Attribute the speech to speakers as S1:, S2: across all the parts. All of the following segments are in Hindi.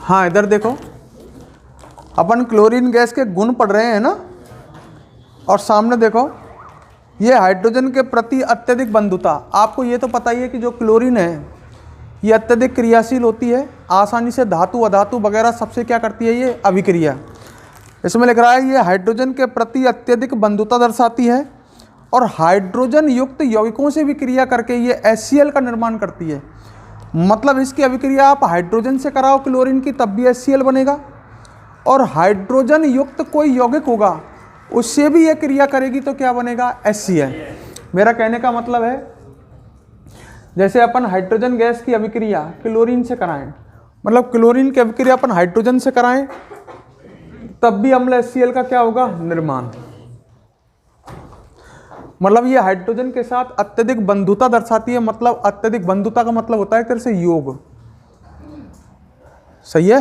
S1: हाँ इधर देखो, अपन क्लोरीन गैस के गुण पढ़ रहे हैं ना, और सामने देखो ये हाइड्रोजन के प्रति अत्यधिक बंधुता। आपको ये तो पता ही है कि जो क्लोरीन है ये अत्यधिक क्रियाशील होती है, आसानी से धातु अधातु वगैरह सबसे क्या करती है, ये अभिक्रिया। इसमें लिख रहा है ये हाइड्रोजन के प्रति अत्यधिक बंधुता दर्शाती है और हाइड्रोजन युक्त यौगिकों से भी क्रिया करके ये HCl का निर्माण करती है। मतलब इसकी अभिक्रिया आप हाइड्रोजन से कराओ क्लोरीन की तब भी HCl बनेगा, और हाइड्रोजन युक्त कोई यौगिक होगा उससे भी ये क्रिया करेगी तो क्या बनेगा, HCl। मेरा कहने का मतलब है जैसे अपन हाइड्रोजन गैस की अभिक्रिया क्लोरीन से कराएं, मतलब क्लोरीन की अभिक्रिया अपन हाइड्रोजन से कराएं तब भी अम्ल HCl का क्या होगा, निर्माण। मतलब ये हाइड्रोजन के साथ अत्यधिक बंधुता दर्शाती है। मतलब अत्यधिक बंधुता का मतलब होता है एक तरह से योग, सही है।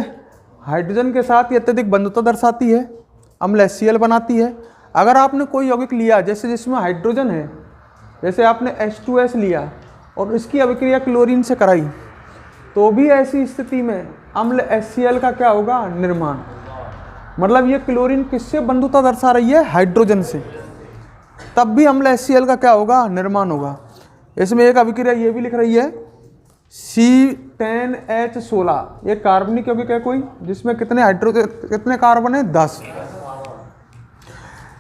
S1: हाइड्रोजन के साथ ये अत्यधिक बंधुता दर्शाती है, अम्ल HCl बनाती है। अगर आपने कोई यौगिक लिया जैसे जिसमें हाइड्रोजन है, जैसे आपने H2S लिया और इसकी अभिक्रिया क्लोरीन से कराई, तो भी ऐसी स्थिति में अम्ल HCl का क्या होगा, निर्माण। मतलब ये क्लोरीन किससे बंधुता दर्शा रही है, हाइड्रोजन से, तब भी अम्ल HCl का क्या होगा, निर्माण होगा। इसमें एक अभिक्रिया ये भी लिख रही है C10H16, ये कार्बनिक यौगिक है कोई जिसमें कितने कार्बन है, 10।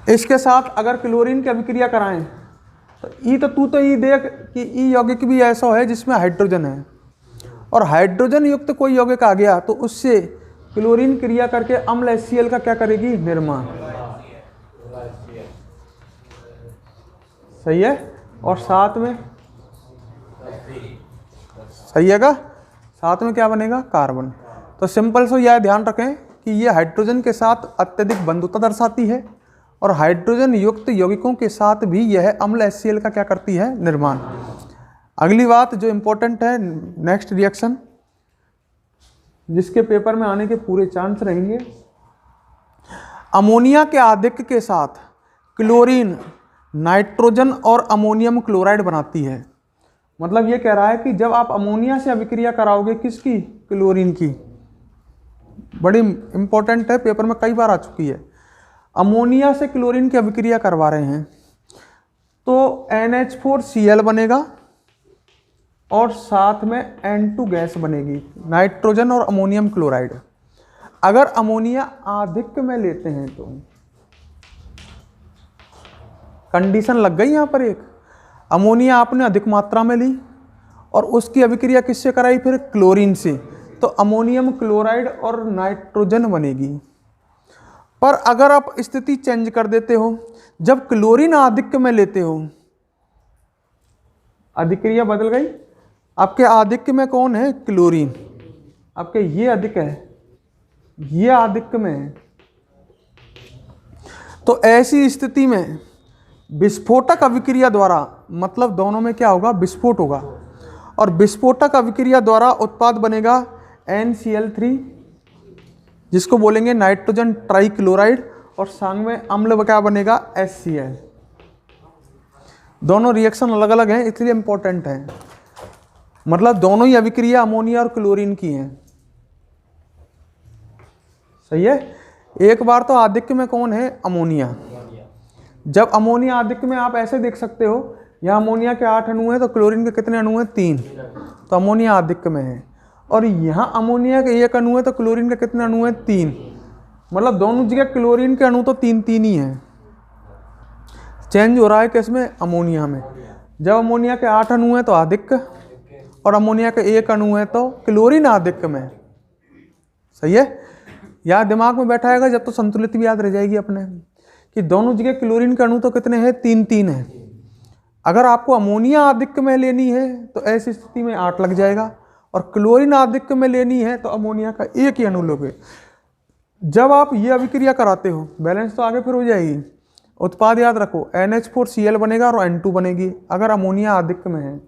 S1: इसके साथ अगर क्लोरीन की अभिक्रिया कराएं तो तू तो ई देख कि ई यौगिक भी ऐसा है जिसमें हाइड्रोजन है, और हाइड्रोजन युक्त कोई यौगिक आ गया तो उससे क्लोरीन क्रिया करके अम्ल HCl का क्या करेगी, निर्माण। सही है। और साथ में सही है का, साथ में क्या बनेगा, कार्बन। तो सिंपल से यह ध्यान रखें कि ये हाइड्रोजन के साथ अत्यधिक बंधुता दर्शाती है और हाइड्रोजन युक्त यौगिकों के साथ भी यह अम्ल HCl का क्या करती है, निर्माण। अगली बात जो इंपॉर्टेंट है, नेक्स्ट रिएक्शन जिसके पेपर में आने के पूरे चांस रहेंगे, अमोनिया के आधिक्य के साथ क्लोरीन नाइट्रोजन और अमोनियम क्लोराइड बनाती है। मतलब ये कह रहा है कि जब आप अमोनिया से अभिक्रिया कराओगे, किसकी, क्लोरीन की, बड़ी इंपॉर्टेंट है, पेपर में कई बार आ चुकी है। अमोनिया से क्लोरीन की अभिक्रिया करवा रहे हैं तो NH4Cl बनेगा और साथ में N2 गैस बनेगी, नाइट्रोजन और अमोनियम क्लोराइड। अगर अमोनिया आधिक्य में लेते हैं तो कंडीशन लग गई यहां पर एक, अमोनिया आपने अधिक मात्रा में ली और उसकी अभिक्रिया किससे कराई, फिर क्लोरीन से, तो अमोनियम क्लोराइड और नाइट्रोजन बनेगी। पर अगर आप स्थिति चेंज कर देते हो, जब क्लोरीन आधिक्य में लेते हो, अभिक्रिया बदल गई, आपके आधिक्य में कौन है, क्लोरीन, आपके ये अधिक है, ये आधिक्य में है, तो ऐसी स्थिति में विस्फोटक अभिक्रिया द्वारा, मतलब दोनों में क्या होगा, विस्फोट होगा, और विस्फोटक अभिक्रिया द्वारा उत्पाद बनेगा NCl3 जिसको बोलेंगे नाइट्रोजन ट्राइक्लोराइड, और संग में अम्ल क्या बनेगा, HCl। दोनों रिएक्शन अलग अलग हैं इसलिए इंपॉर्टेंट है। मतलब दोनों ही अभिक्रिया अमोनिया और क्लोरीन की हैं, सही है। एक बार तो आधिक्य में कौन है, अमोनिया। जब अमोनिया आधिक्य में आप ऐसे देख सकते हो, यहाँ अमोनिया के 8 अणु हैं तो क्लोरीन के कितने अणु हैं, 3, तो अमोनिया आधिक्य में है। और यहाँ अमोनिया के 1 अणु है तो क्लोरीन के कितने अणु हैं, 3। मतलब दोनों जगह क्लोरीन के अणु तो 3 ही हैं। चेंज हो रहा है किसमें, अमोनिया में। जब अमोनिया के 8 अणु हैं तो आधिक्य, और अमोनिया के 1 अणु है तो क्लोरीन आधिक्य में, सही है। यहाँ दिमाग में बैठा आएगा जब तो संतुलित भी याद रह जाएगी अपने, कि दोनों जगह क्लोरीन के अणु तो कितने हैं, 3 हैं। अगर आपको अमोनिया आधिक्य में लेनी है तो ऐसी स्थिति में 8 लग जाएगा, और क्लोरीन आधिक्य में लेनी है तो अमोनिया का 1 ही अणु लोगे। जब आप ये अभिक्रिया कराते हो, बैलेंस तो आगे फिर हो जाएगी। उत्पाद याद रखो, NH4Cl बनेगा और N2 बनेगी अगर अमोनिया आधिक्य में है,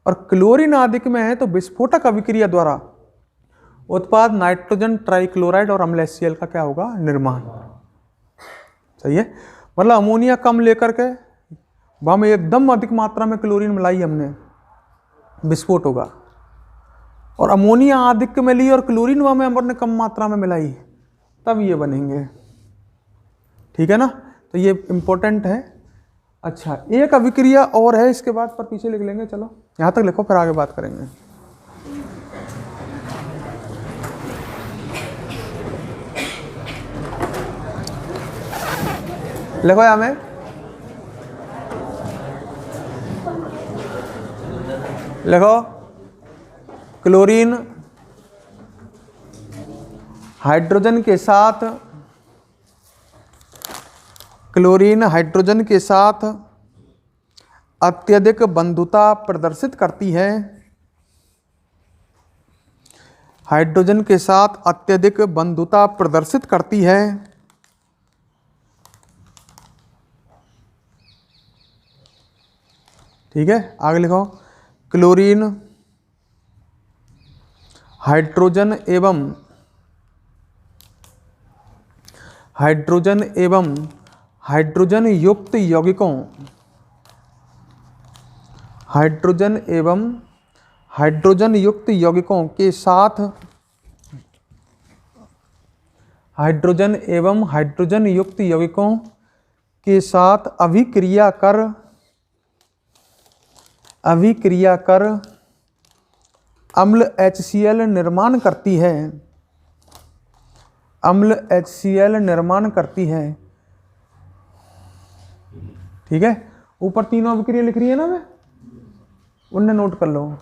S1: और क्लोरीन आधिक्य में है तो विस्फोटक अभिक्रिया द्वारा उत्पाद नाइट्रोजन ट्राइक्लोराइड और अम्ल HCl का क्या होगा, निर्माण, सही है। मतलब अमोनिया कम लेकर के वहाँ में एकदम अधिक मात्रा में क्लोरीन मिलाई हमने, विस्फोट होगा। और अमोनिया आधिक्य में ली और क्लोरीन व में हमने कम मात्रा में मिलाई, तब ये बनेंगे। ठीक है ना, तो ये इंपॉर्टेंट है। अच्छा, एक अभिक्रिया और है इसके बाद, पर पीछे लिख लेंगे, चलो यहाँ तक लिखो फिर आगे बात करेंगे। लिखो यहाँ में, लिखो क्लोरीन हाइड्रोजन के साथ, क्लोरीन हाइड्रोजन के साथ अत्यधिक बंधुता प्रदर्शित करती है। हाइड्रोजन के साथ अत्यधिक बंधुता प्रदर्शित करती है। ठीक है, आगे लिखो क्लोरीन हाइड्रोजन एवं हाइड्रोजन युक्त यौगिकों, हाइड्रोजन एवं हाइड्रोजन युक्त यौगिकों के साथ, हाइड्रोजन एवं हाइड्रोजन युक्त यौगिकों के साथ अभिक्रिया कर अम्ल HCl निर्माण करती है। अम्ल HCl निर्माण करती है। ठीक है, ऊपर तीनों अभिक्रिया लिख रही है ना, मैं उन्हें नोट कर लो।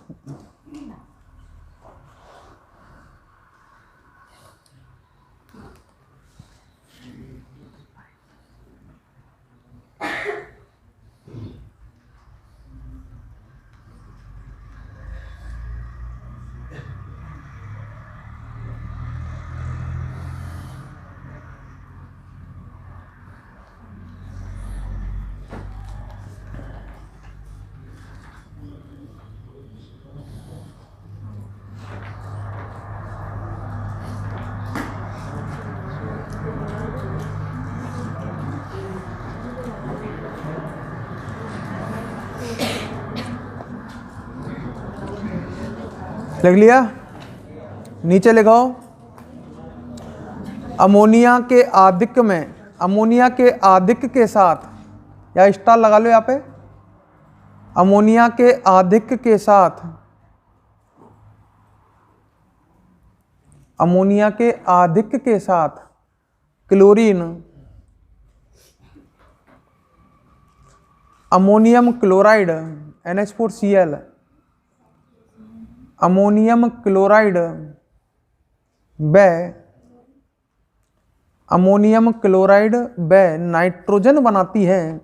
S1: लिख लिया, नीचे लिखो अमोनिया के आधिक्य में, अमोनिया के आधिक्य के साथ, या स्टार लगा लो यहाँ पे, अमोनिया के आधिक्य के साथ, अमोनिया के आधिक्य के साथ chlorine ammonium chloride NH4Cl, ammonium chloride व नाइट्रोजन बनाती है।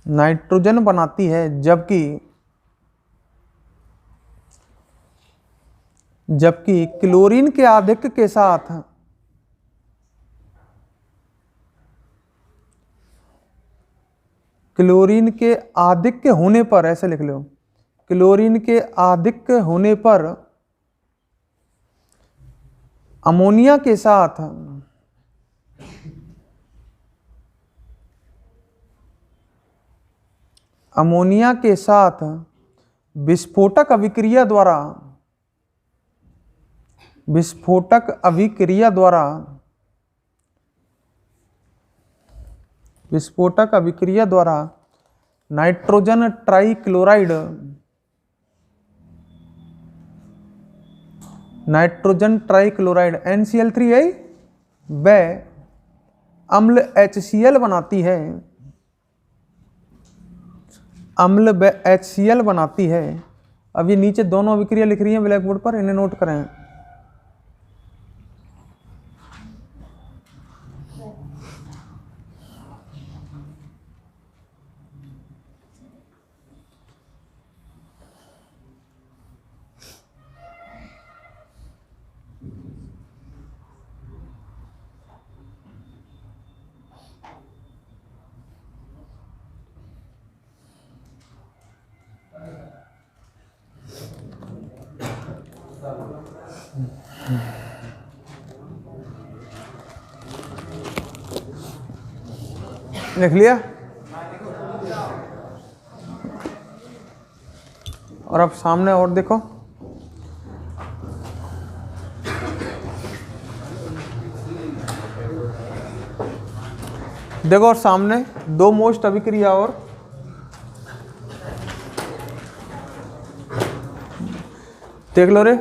S1: नाइट्रोजन बनाती है, जबकि क्लोरीन के आधिक्य के साथ, क्लोरीन के आधिक्य होने पर, ऐसे लिख लो, क्लोरीन के आधिक्य होने पर अमोनिया के साथ विस्फोटक अभिक्रिया द्वारा नाइट्रोजन ट्राइक्लोराइड NCl3 व अम्ल HCl बनाती है। अम्ल व HCl बनाती है। अब ये नीचे दोनों अभिक्रिया लिख रही हैं ब्लैक बोर्ड पर, इन्हें नोट करें। लिख लिया? और अब सामने और देखो, देखो और सामने दो मोस्ट अभिक्रिया और देख लो रे।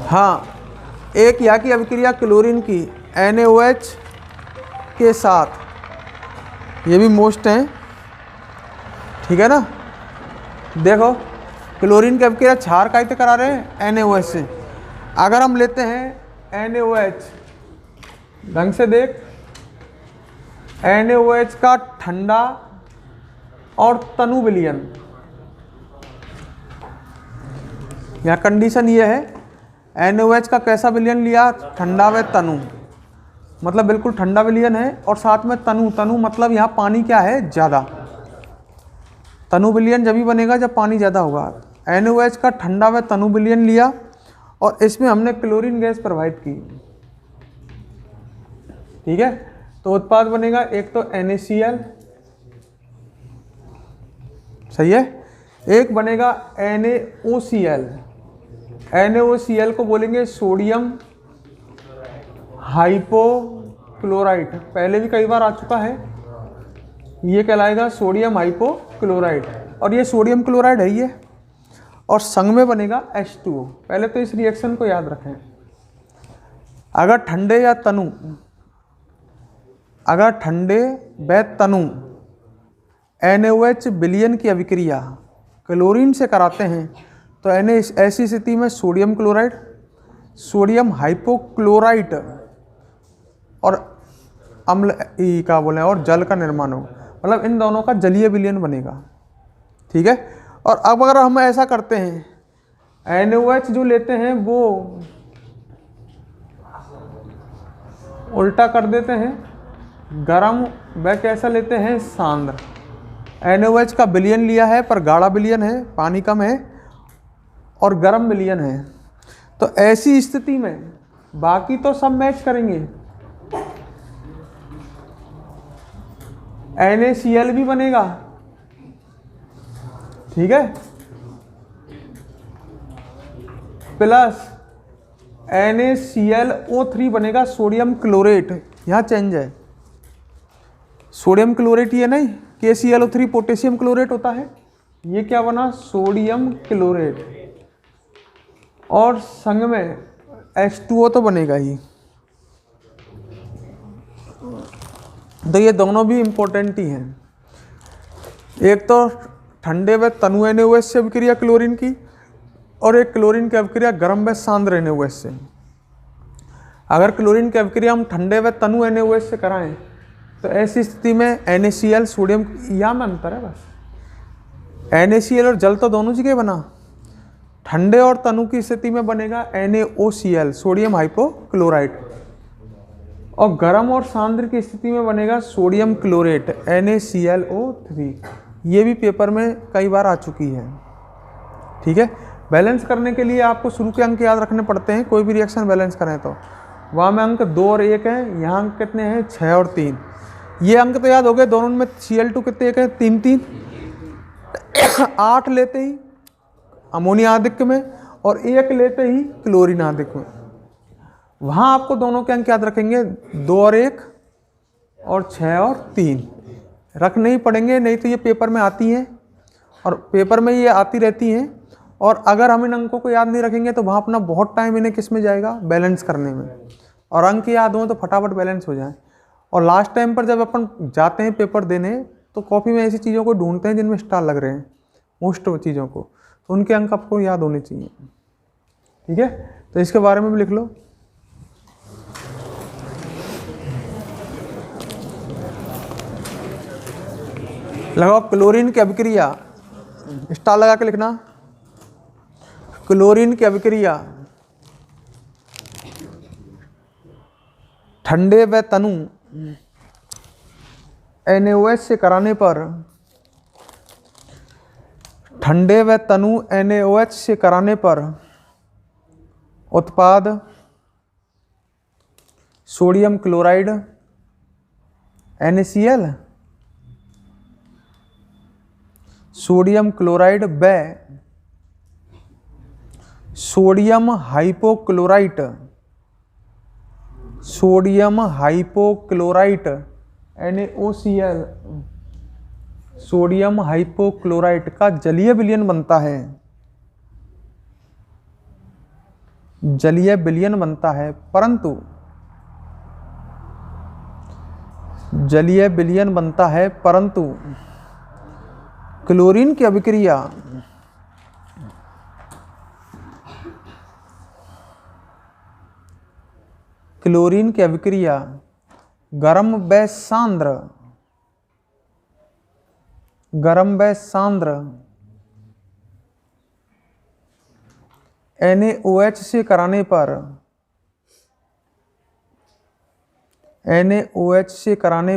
S1: हाँ, एक यहाँ की अभिक्रिया क्लोरीन की NaOH के साथ, ये भी मोस्ट हैं, ठीक है ना। देखो क्लोरीन की अभिक्रिया क्षार कायते करा रहे हैं NaOH से। अगर हम लेते हैं NaOH, ढंग से देख, NaOH का ठंडा और तनु विलयन, यहाँ कंडीशन ये है NaOH का कैसा विलयन लिया, ठंडा व तनु, मतलब बिल्कुल ठंडा विलयन है, और साथ में तनु, तनु मतलब यहाँ पानी क्या है, ज़्यादा। तनु विलयन जब भी बनेगा जब पानी ज़्यादा होगा। NaOH का ठंडा व तनु विलयन लिया और इसमें हमने क्लोरीन गैस प्रवाहित की, ठीक है। तो उत्पाद बनेगा एक तो NaCl, सही है, एक बनेगा NaOCl। NaOCl को बोलेंगे सोडियम हाइपोक्लोराइट, पहले भी कई बार आ चुका है, ये कहलाएगा सोडियम हाइपोक्लोराइट, और ये सोडियम क्लोराइड है ये, और संग में बनेगा H2O। पहले तो इस रिएक्शन को याद रखें, अगर ठंडे या तनु, अगर ठंडे व तनु NaOH विलयन की अभिक्रिया क्लोरीन से कराते हैं तो ऐसी स्थिति में सोडियम क्लोराइड, सोडियम हाइपोक्लोराइट और अम्ल का बोले और जल का निर्माण हो, मतलब इन दोनों का जलीय विलयन बनेगा, ठीक है। और अब अगर हम ऐसा करते हैं, NaOH जो लेते हैं वो उल्टा कर देते हैं, गरम व कैसा लेते हैं, सांद्र। NaOH का विलयन लिया है पर गाढ़ा विलयन है, पानी कम है, और गर्म विलयन है। तो ऐसी स्थिति में बाकी तो सब मैच करेंगे, NaCl भी बनेगा, ठीक है, प्लस NaClO3 बनेगा, सोडियम क्लोरेट, यहाँ चेंज है, सोडियम क्लोरेट ये नहीं, KClO3 पोटेशियम क्लोरेट होता है, ये क्या बना, सोडियम क्लोरेट, और संग में H2O तो बनेगा ही। तो ये दोनों भी इम्पोर्टेंट ही हैं, एक तो ठंडे व तनु NaOH से अभिक्रिया क्लोरीन की, और एक क्लोरीन की अभिक्रिया गर्म व सांद्र NaOH से। अगर क्लोरीन की अभिक्रिया हम ठंडे व तनु NaOH से कराएं तो ऐसी स्थिति में NaCl सोडियम, यहाँ में अंतर है बस, NaCl और जल तो दोनों जगह बना, ठंडे और तनु की स्थिति में बनेगा NaOCl सोडियम हाइपोक्लोराइट, और गर्म और सांद्र की स्थिति में बनेगा सोडियम क्लोरेट NaClO3। ये भी पेपर में कई बार आ चुकी है, ठीक है। बैलेंस करने के लिए आपको शुरू के अंक याद रखने पड़ते हैं, कोई भी रिएक्शन बैलेंस करें तो। वहाँ में अंक 2 और 1 हैं, यहाँ अंक कितने हैं, 6 और 3। ये अंक तो याद हो गए, दोनों में Cl2 कितने एक है, 3 8 लेते ही अमोनिया आधिक्य में और 1 लेते ही क्लोरीन आधिक्य में। वहाँ आपको दोनों के अंक याद रखेंगे, 2 और 1 और 6 और 3 रखने ही पड़ेंगे, नहीं तो ये पेपर में आती हैं, और पेपर में ये आती रहती हैं, और अगर हम इन अंकों को याद नहीं रखेंगे तो वहाँ अपना बहुत टाइम इन्हें किस में जाएगा, बैलेंस करने में। और अंक याद हों तो फटाफट बैलेंस हो जाए। और लास्ट टाइम पर जब अपन जाते हैं पेपर देने तो कॉपी में ऐसी चीज़ों को ढूंढते हैं जिनमें स्टार लग रहे हैं, मोस्ट चीज़ों को, तो उनके अंक आपको याद होने चाहिए, ठीक है। तो इसके बारे में भी लिख लो। लगाओ क्लोरीन की अभिक्रिया, स्टार लगा के लिखना, क्लोरीन की अभिक्रिया ठंडे व तनु NaOH से कराने पर, ठंडे व तनु NaOH से कराने पर उत्पाद sodium chloride NaCl sodium chloride व sodium hypochlorite, sodium hypochlorite NaOCl, sodium hypochlorite का जलीय विलयन बनता है, जलीय विलयन बनता है, परंतु जलीय विलयन बनता है परंतु क्लोरीन की अभिक्रिया गर्म व सांद्र NaOH से कराने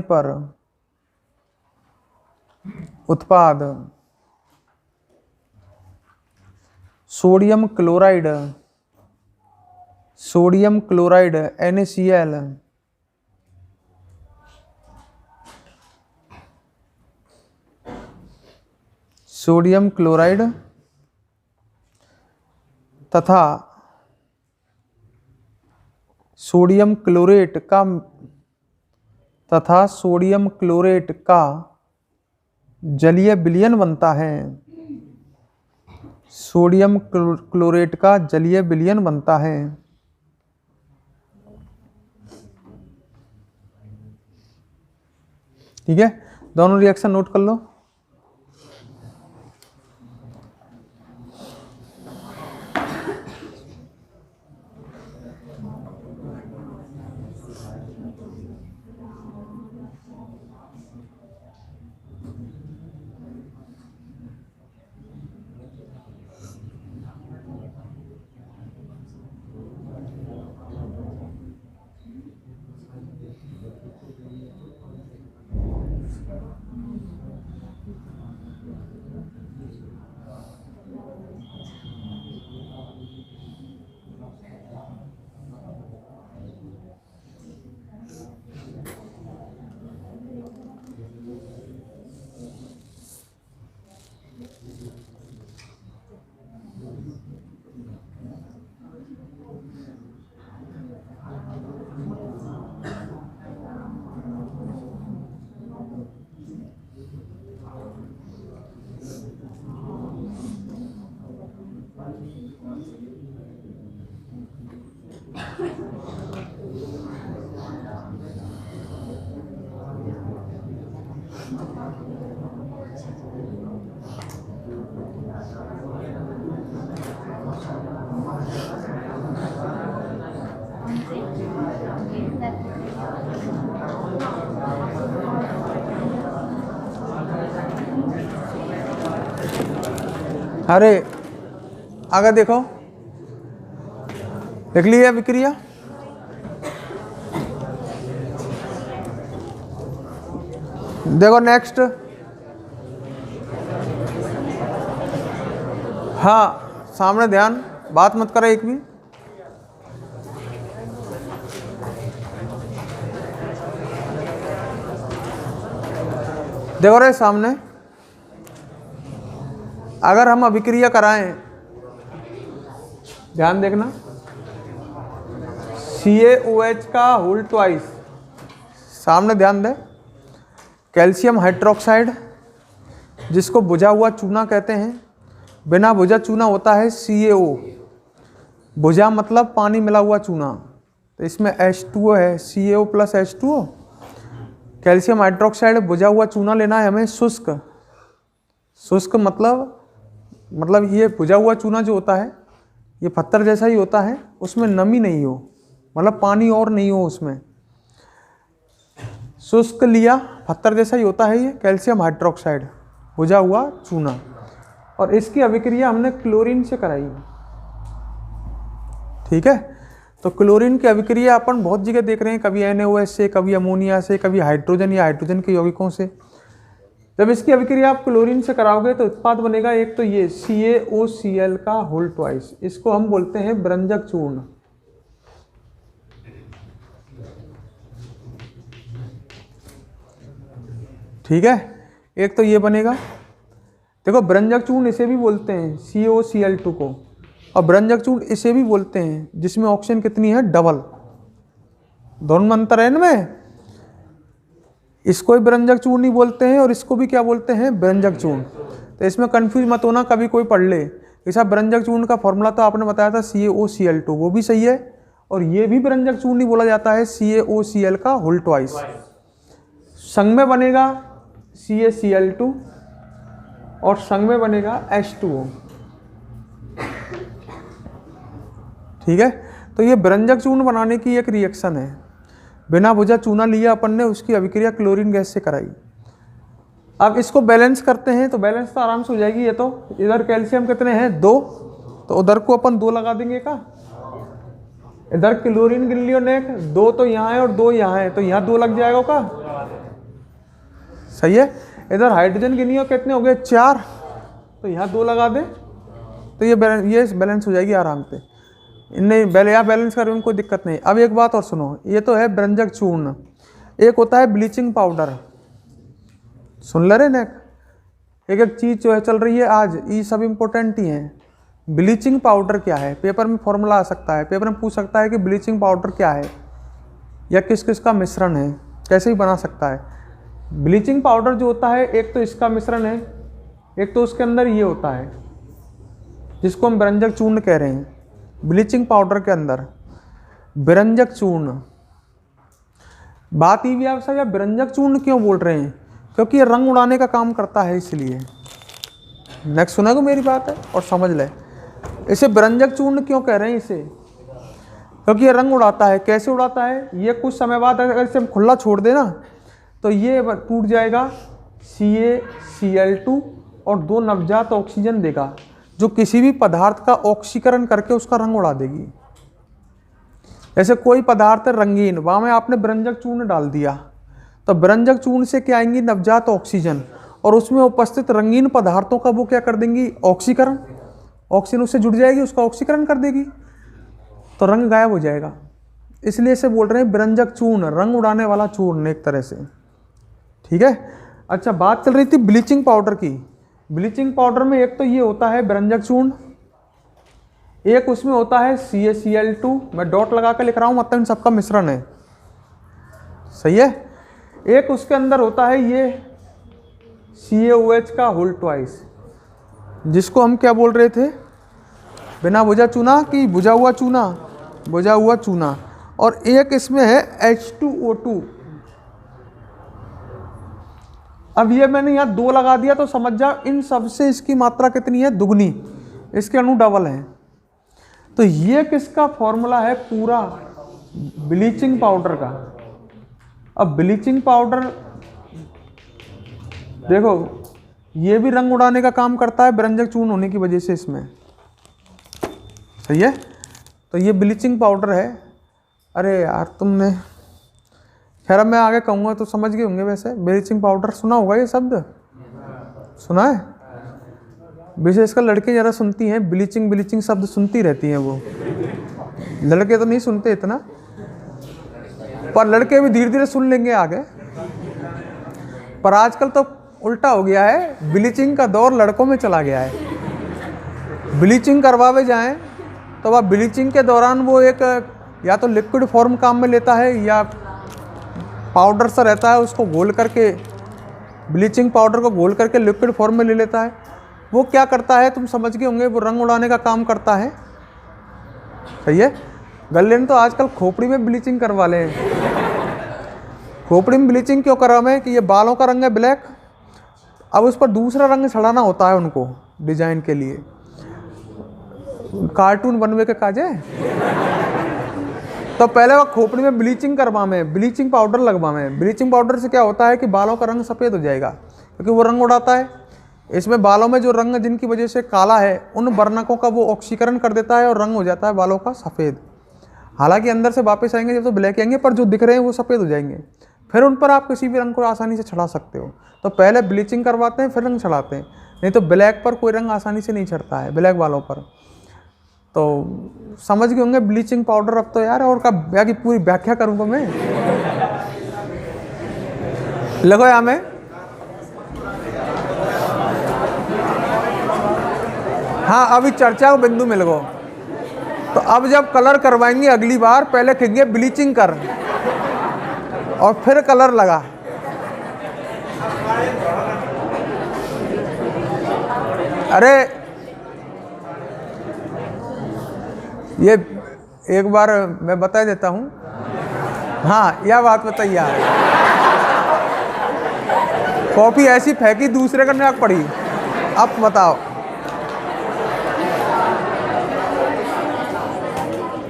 S1: पर उत्पाद sodium chloride NaCl sodium chloride तथा सोडियम क्लोरेट का जलीय विलयन बनता है, सोडियम क्लोरेट का जलीय विलयन बनता है। ठीक है, दोनों रिएक्शन नोट कर लो। अरे आगे देखो, देख लिया विक्रिया। देखो नेक्स्ट, हाँ सामने ध्यान, बात मत करो एक भी। देखो रे सामने, अगर हम अभिक्रिया कराएं, ध्यान देखना, CaOH का होल ट्वाइस, सामने ध्यान दे, कैल्शियम हाइड्रोक्साइड जिसको बुझा हुआ चूना कहते हैं, बिना बुझा चूना होता है CaO, बुझा मतलब पानी मिला हुआ चूना, तो इसमें H2O है, CaO plus H2O। Calcium hydroxide बुझा हुआ चूना लेना है हमें शुष्क, शुष्क मतलब ये बुझा हुआ चूना जो होता है ये पत्थर जैसा ही होता है, उसमें नमी नहीं हो, मतलब पानी और नहीं हो उसमें, शुष्क लिया, पत्थर जैसा ही होता है ये कैल्शियम हाइड्रोक्साइड बुझा हुआ चूना, और इसकी अभिक्रिया हमने क्लोरीन से कराई। ठीक है, तो क्लोरीन की अभिक्रिया अपन बहुत जगह देख रहे हैं, कभी NaOH से, कभी अमोनिया से, कभी हाइड्रोजन या हाइड्रोजन के यौगिकों से। जब इसकी अभिक्रिया आप क्लोरीन से कराओगे तो उत्पाद बनेगा एक तो ये CaOCl का होल ट्वाइस, इसको हम बोलते हैं ब्रंजक चूर्ण। ठीक है, एक तो ये बनेगा, देखो बरंजक चूर्ण इसे भी बोलते हैं COCl2 को, और बरंजक चूर्ण इसे भी बोलते हैं जिसमें ऑक्सीजन कितनी है, डबल। दोनों में अंतर है इनमें। इसको भी बरंजक चूर्ण ही बोलते हैं और इसको भी क्या बोलते हैं, बरंजक चूर्ण। तो इसमें कंफ्यूज मत होना, कभी कोई पढ़ ले ऐसा। बरंजक चूर्ण का फॉर्मूला तो आपने बताया था CaOCl2, वो भी सही है। और ये भी बरंजक चूर्ण ही बोला जाता है CaOCl का होल ट्वाइस। संग में बनेगा CaCl2 और संग में बनेगा H2O। ठीक है, तो ये बरंजक चूर्ण बनाने की एक रिएक्शन है। बिना बुझा चूना लिया अपन ने, उसकी अभिक्रिया क्लोरीन गैस से कराई। अब इसको बैलेंस करते हैं तो बैलेंस तो आराम से हो जाएगी। ये तो इधर कैल्शियम कितने हैं, 2, तो उधर को अपन 2 लगा देंगे का। इधर क्लोरीन गिन लियो नेक, 2 तो यहाँ है और 2 यहाँ है, तो यहाँ 2 लग जाएगा का। सही है। इधर हाइड्रोजन गिनियो, कितने हो गए, 4, तो यहाँ 2 लगा दे, तो ये बैलेंस हो जाएगी आराम से। नहीं बैलेंस कर, कोई दिक्कत नहीं। अब एक बात और सुनो, ये तो है बरंजक चूर्ण, एक होता है ब्लीचिंग पाउडर। सुन ले रहे नेक, एक एक चीज जो है चल रही है आज, ये सब इंपॉर्टेंट ही है। ब्लीचिंग पाउडर क्या है, पेपर में फॉर्मूला आ सकता है, पेपर में पूछ सकता है कि ब्लीचिंग पाउडर क्या है या किस किस का मिश्रण है, कैसे ही बना सकता है। ब्लीचिंग पाउडर जो होता है, एक तो इसका मिश्रण है, एक तो उसके अंदर ये होता है जिसको हम बरंजक चूर्ण कह रहे हैं। ब्लीचिंग पाउडर के अंदर बरंजक चूर्ण, बात ये भी आप सब यार बरंजक चूर्ण क्यों बोल रहे हैं, क्योंकि ये रंग उड़ाने का काम करता है, इसलिए। नेक्स्ट सुना को मेरी बात है और समझ ले, इसे बरंजक चूर्ण क्यों कह रहे हैं इसे, क्योंकि ये रंग उड़ाता है। कैसे उड़ाता है, ये कुछ समय बाद अगर इसे हम खुला छोड़ देना तो ये टूट जाएगा, CaCl2 और 2 नवजात ऑक्सीजन देगा, जो किसी भी पदार्थ का ऑक्सीकरण करके उसका रंग उड़ा देगी। जैसे कोई पदार्थ है रंगीन, वहाँ में आपने बरंजक चूर्ण डाल दिया, तो बरंजक चूर्ण से क्या आएंगी, नवजात ऑक्सीजन, और उसमें उपस्थित रंगीन पदार्थों का वो क्या कर देंगी, ऑक्सीकरण। ऑक्सीजन उससे जुड़ जाएगी, उसका ऑक्सीकरण कर देगी, तो रंग गायब हो जाएगा। इसलिए इसे बोल रहे हैं बरंजक चूर्ण, रंग उड़ाने वाला चूर्ण एक तरह से। ठीक है। अच्छा, बात चल रही थी ब्लीचिंग पाउडर की। ब्लीचिंग पाउडर में एक तो ये होता है बरंजक चूर्ण, एक उसमें होता है CaCl2, मैं डॉट लगा कर लिख रहा हूँ, मतलब इन सबका मिश्रण है। सही है। एक उसके अंदर होता है ये CaOH का होल ट्वाइस, जिसको हम क्या बोल रहे थे, बिना बुझा चूना कि बुझा हुआ चूना, बुझा हुआ चूना। और एक इसमें है H2O2। अब ये मैंने यहाँ 2 लगा दिया तो समझ जाओ इन सबसे इसकी मात्रा कितनी है, दुगनी, इसके अणु डबल हैं। तो ये किसका फॉर्मूला है, पूरा ब्लीचिंग पाउडर का। अब ब्लीचिंग पाउडर देखो, ये भी रंग उड़ाने का काम करता है बरंजक चूर्ण होने की वजह से इसमें। सही है। तो ये ब्लीचिंग पाउडर है। अरे यार तुमने, खैर मैं आगे कहूँगा तो समझ गए होंगे। वैसे ब्लीचिंग पाउडर सुना होगा, ये शब्द सुना है। विशेषकर लड़के ज़रा सुनती हैं, ब्लीचिंग ब्लीचिंग शब्द सुनती रहती हैं वो, लड़के तो नहीं सुनते इतना, पर लड़के भी धीरे धीरे सुन लेंगे आगे। पर आजकल तो उल्टा हो गया है, ब्लीचिंग का दौर लड़कों में चला गया है। ब्लीचिंग करवावे जाएं तो वह ब्लीचिंग के दौरान वो एक या तो लिक्विड फॉर्म काम में लेता है या पाउडर सा रहता है, उसको घोल करके, ब्लीचिंग पाउडर को घोल करके लिक्विड फॉर्म में ले लेता है। वो क्या करता है तुम समझ गए होंगे, वो रंग उड़ाने का काम करता है। सही है। गले ने तो आजकल खोपड़ी में ब्लीचिंग करवा ले। खोपड़ी में ब्लीचिंग क्यों करवाएं कि ये बालों का रंग है ब्लैक, अब उस पर दूसरा रंग चढ़ाना होता है उनको डिजाइन के लिए, कार्टून बनवे के काजे। तो पहले वो खोपड़ी में ब्लीचिंग करवाएं, ब्लीचिंग पाउडर लगवाएं। ब्लीचिंग पाउडर से क्या होता है कि बालों का रंग सफ़ेद हो जाएगा, क्योंकि वो रंग उड़ाता है। इसमें बालों में जो रंग जिनकी वजह से काला है, उन वर्णकों का वो ऑक्सीकरण कर देता है और रंग हो जाता है बालों का सफ़ेद। हालांकि अंदर से वापस आएंगे जब तो ब्लैक आएंगे, पर जो दिख रहे हैं वो सफ़ेद हो जाएंगे। फिर उन पर आप किसी भी रंग को आसानी से चढ़ा सकते हो। तो पहले ब्लीचिंग करवाते हैं, फिर रंग चढ़ाते हैं। नहीं तो ब्लैक पर कोई रंग आसानी से नहीं चढ़ता है, ब्लैक बालों पर। तो समझ गए होंगे ब्लीचिंग पाउडर। अब तो यार और का की पूरी व्याख्या करूँगा मैं, लगो यहाँ में। हाँ, अभी चर्चा का बिंदु मिल गो। तो अब जब कलर करवाएंगे अगली बार, पहले कहेंगे ब्लीचिंग कर और फिर कलर लगा। अरे ये एक बार मैं बता देता हूँ। हाँ, यह बात बताइए यार, कॉपी ऐसी फेंकी दूसरे का नाक पड़ी। अब बताओ।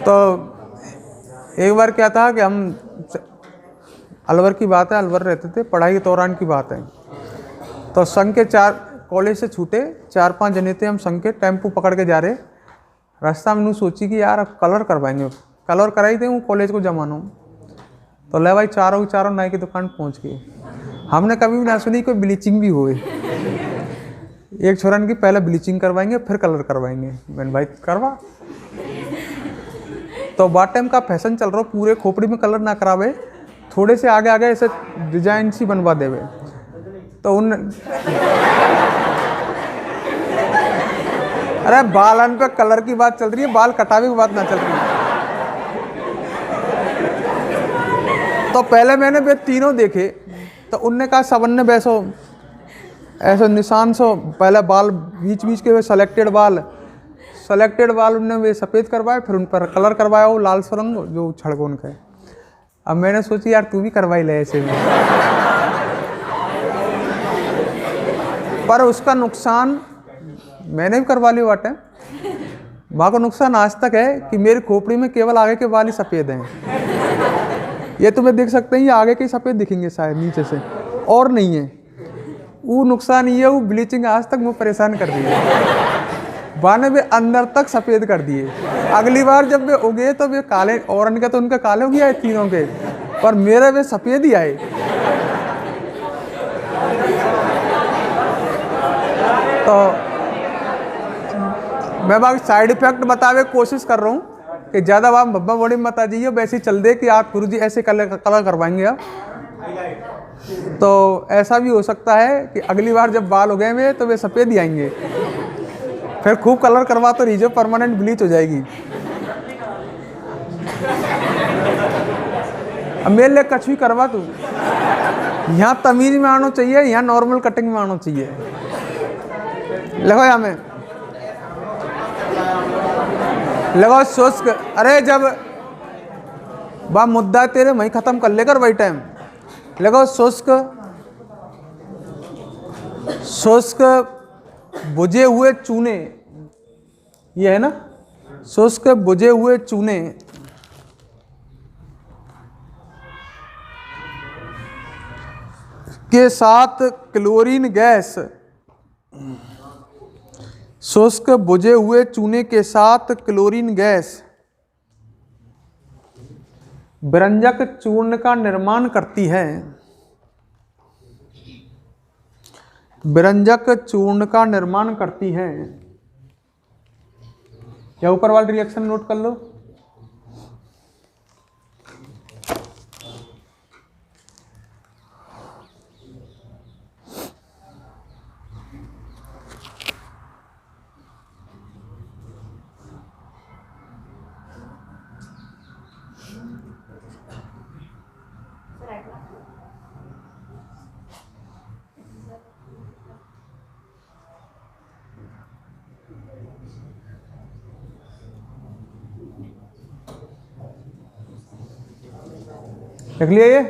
S1: तो एक बार क्या था कि हम अलवर की बात है, अलवर रहते थे, पढ़ाई के दौरान की बात है। तो संघ के कॉलेज से छूटे 4-5 जने थे हम, संघ के टेम्पो पकड़ के जा रहे। रास्ता में सोची कि यार अब कलर करवाएंगे, कलर कराई थे वो कॉलेज को जमाना। तो ले भाई चारों नाई की दुकान पहुंच गए। हमने कभी भी ना सुनी कोई ब्लीचिंग भी हुए। एक छोरन की पहले ब्लीचिंग करवाएंगे फिर कलर करवाएंगे। मैंने भाई करवा। तो बात टाइम का फैशन चल रहा, पूरे खोपड़ी में कलर ना करावे, थोड़े से आगे आगे ऐसे डिजाइन सी बनवा देवे। तो उन अरे बालन पे कलर की बात चल रही है, बाल कटावे की बात ना चल रही है। तो पहले मैंने वे तीनों देखे, तो उनने कहा सबन ने वैसो ऐसे निशान सो पहले बाल बीच के वे सेलेक्टेड बाल उनने वे सफ़ेद करवाए, फिर उन पर कलर करवाया वो लाल सुरंग जो छड़को उनका है। अब मैंने सोची यार तू भी करवाई ले ऐसे में। पर उसका नुकसान मैंने भी करवा लिया बाटे। वहाँ का नुकसान आज तक है कि मेरी खोपड़ी में केवल आगे के बाल ही सफ़ेद हैं। ये तुम्हें देख सकते हैं, ये आगे के सफ़ेद दिखेंगे शायद नीचे से, और नहीं है। वो नुकसान ये है, वो ब्लीचिंग आज तक मुझे परेशान कर रही है। बाने वे अंदर तक सफ़ेद कर दिए। अगली बार जब वे उगे तो वे काले, और उनके तो उनके काले हो गया है तीनों के, पर मेरे वे सफ़ेद ही आए। तो मैं बाकी साइड इफेक्ट बतावे कोशिश कर रहा हूँ कि ज़्यादा बात बब्बा बॉडी मत आ जाइए, वैसे चल दे कि आप गुरुजी ऐसे कलर करवाएंगे आप। तो ऐसा भी हो सकता है कि अगली बार जब बाल हो गए हुए तो वे सफ़ेद ही आएंगे। फिर खूब कलर करवा तो रीजो परमानेंट ब्लीच हो जाएगी। अब मेरे लिए कछ भी करवा तू, यहाँ तमीज में आना चाहिए, यहाँ नॉर्मल कटिंग में आना चाहिए। लगो यहाँ में लगो शुष्क। अरे जब बा मुद्दा तेरे वहीं ख़त्म कर लेकर वही टाइम लगो। शुष्क बुझे हुए चूने, ये है ना, शुष्क बुझे हुए चूने के साथ क्लोरीन गैस, शुष्क बुझे हुए चूने के साथ क्लोरीन गैस विरंजक चूर्ण का निर्माण करती है। विरंजक चूर्ण का निर्माण करती है। या ऊपर वाला रिएक्शन नोट कर लो। देख लिया, ये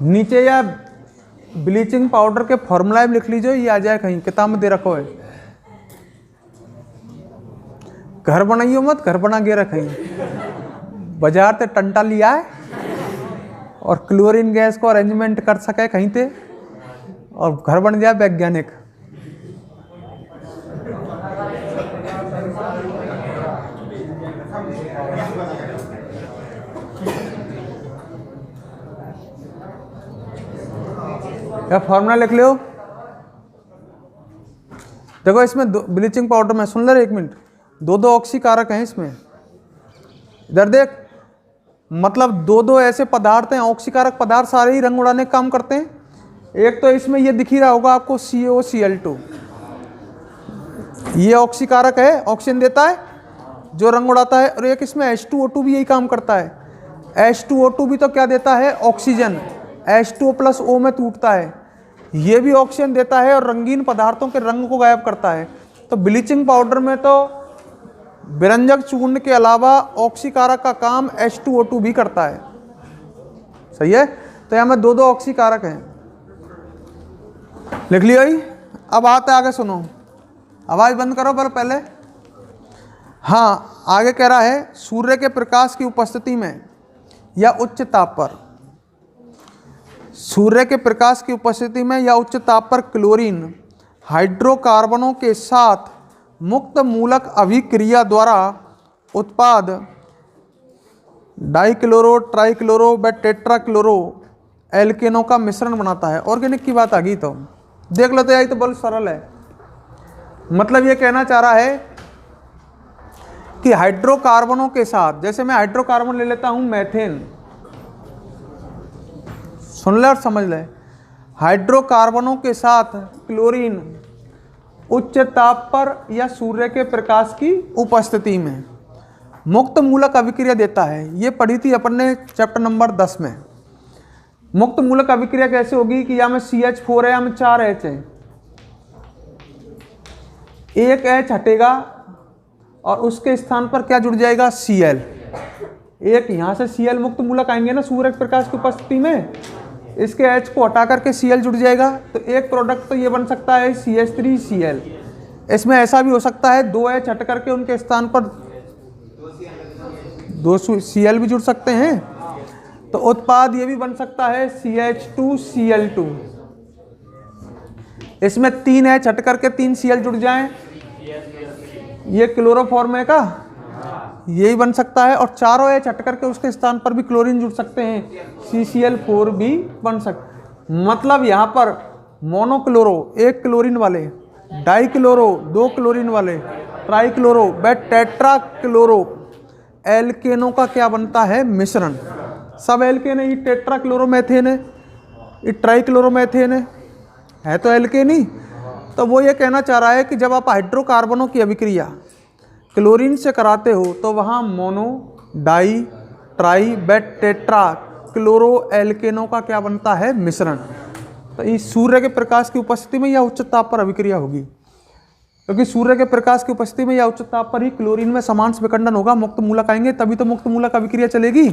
S1: नीचे या ब्लीचिंग पाउडर के फॉर्मूला में लिख लीजिए, ये आ जाए कहीं किताब में दे रखो है। घर बनाइयो मत, घर बना के रखें, बाजार से टंटा लिया है और क्लोरीन गैस को अरेंजमेंट कर सके कहीं पे और घर बन जाए वैज्ञानिक। या फॉर्मूला लिख लो। देखो इसमें ब्लीचिंग पाउडर में, सुन ले एक मिनट, दो ऑक्सीकारक हैं इसमें। इधर देख, मतलब दो ऐसे पदार्थ हैं, ऑक्सीकारक पदार्थ सारे ही रंग उड़ाने का काम करते हैं। एक तो इसमें ये दिख ही रहा होगा आपको COCl2, ये ऑक्सीकारक है, ऑक्सीजन देता है जो रंग उड़ाता है, और एक इसमें H2O2 भी यही काम करता है। H2O2 भी तो क्या देता है, ऑक्सीजन, H2O+O में टूटता है, ये भी ऑक्सीजन देता है और रंगीन पदार्थों के रंग को गायब करता है। तो ब्लीचिंग पाउडर में तो विरंजक चूर्ण के अलावा ऑक्सीकारक का काम H2O2 भी करता है। सही है, तो यहाँ में दो दो ऑक्सीकारक हैं, लिख लिया ही। अब आते आगे, सुनो, आवाज बंद करो पर पहले। हाँ, आगे कह रहा है सूर्य के प्रकाश की उपस्थिति में या उच्च ताप पर, सूर्य के प्रकाश की उपस्थिति में या उच्च ताप पर क्लोरीन हाइड्रोकार्बनों के साथ मुक्त मूलक अभिक्रिया द्वारा उत्पाद डाइक्लोरो, ट्राइक्लोरो व टेट्राक्लोरो एल्केनों का मिश्रण बनाता है। ऑर्गेनिक की बात आ गई तो देख लो, तो यही तो बहुत सरल है। मतलब ये कहना चाह रहा है कि हाइड्रोकार्बनों के साथ, जैसे मैं हाइड्रोकार्बन ले लेता हूं मेथेन, सुन ले और समझ ले, हाइड्रोकार्बनों के साथ क्लोरीन उच्च ताप पर या सूर्य के प्रकाश की उपस्थिति में मुक्त मूलक अभिक्रिया देता है। ये पढ़ी थी अपन ने चैप्टर नंबर 10 में। मुक्त मूलक अभिक्रिया कैसे होगी कि या में CH4 है या में 4 H है, एक H हटेगा और उसके स्थान पर क्या जुड़ जाएगा, Cl। एक यहाँ से Cl मुक्त मूलक आएंगे ना सूर्य के प्रकाश की उपस्थिति में, इसके H को हटा करके Cl जुड़ जाएगा, तो एक प्रोडक्ट तो ये बन सकता है CH3Cl। इसमें ऐसा भी हो सकता है 2 H हट करके उनके स्थान पर 2 Cl भी जुड़ सकते हैं, तो उत्पाद ये भी बन सकता है CH2Cl2। इसमें 3 H हट करके 3 Cl जुड़ जाएं, ये क्लोरोफॉर्म है का, यही बन सकता है, और चारों H हट करके उसके स्थान पर भी क्लोरीन जुड़ सकते हैं, CCl4 भी बन सकते। मतलब यहाँ पर मोनोक्लोरो 1 क्लोरीन वाले, डाइक्लोरो 2 क्लोरीन वाले, ट्राइक्लोरो व टेट्राक्लोरो एल्केनों का क्या बनता है, मिश्रण। सब एल्केन है, ये टेट्राक्लोरोमेथेन है, ये ट्राइक्लोरोमेथेन है तो एल्केन ही। तो वो ये कहना चाह रहा है कि जब आप हाइड्रोकार्बनों की अभिक्रिया क्लोरीन से कराते हो तो वहाँ मोनो, डाई, ट्राई व टेट्रा क्लोरो एल्केनों का क्या बनता है, मिश्रण। तो इस सूर्य के प्रकाश की उपस्थिति में या उच्च ताप पर अभिक्रिया होगी, क्योंकि सूर्य के प्रकाश की उपस्थिति में या उच्च ताप पर ही क्लोरीन में समांश विखंडन होगा, मुक्त मूलक आएंगे, तभी तो मुक्त मूलक अभिक्रिया चलेगी।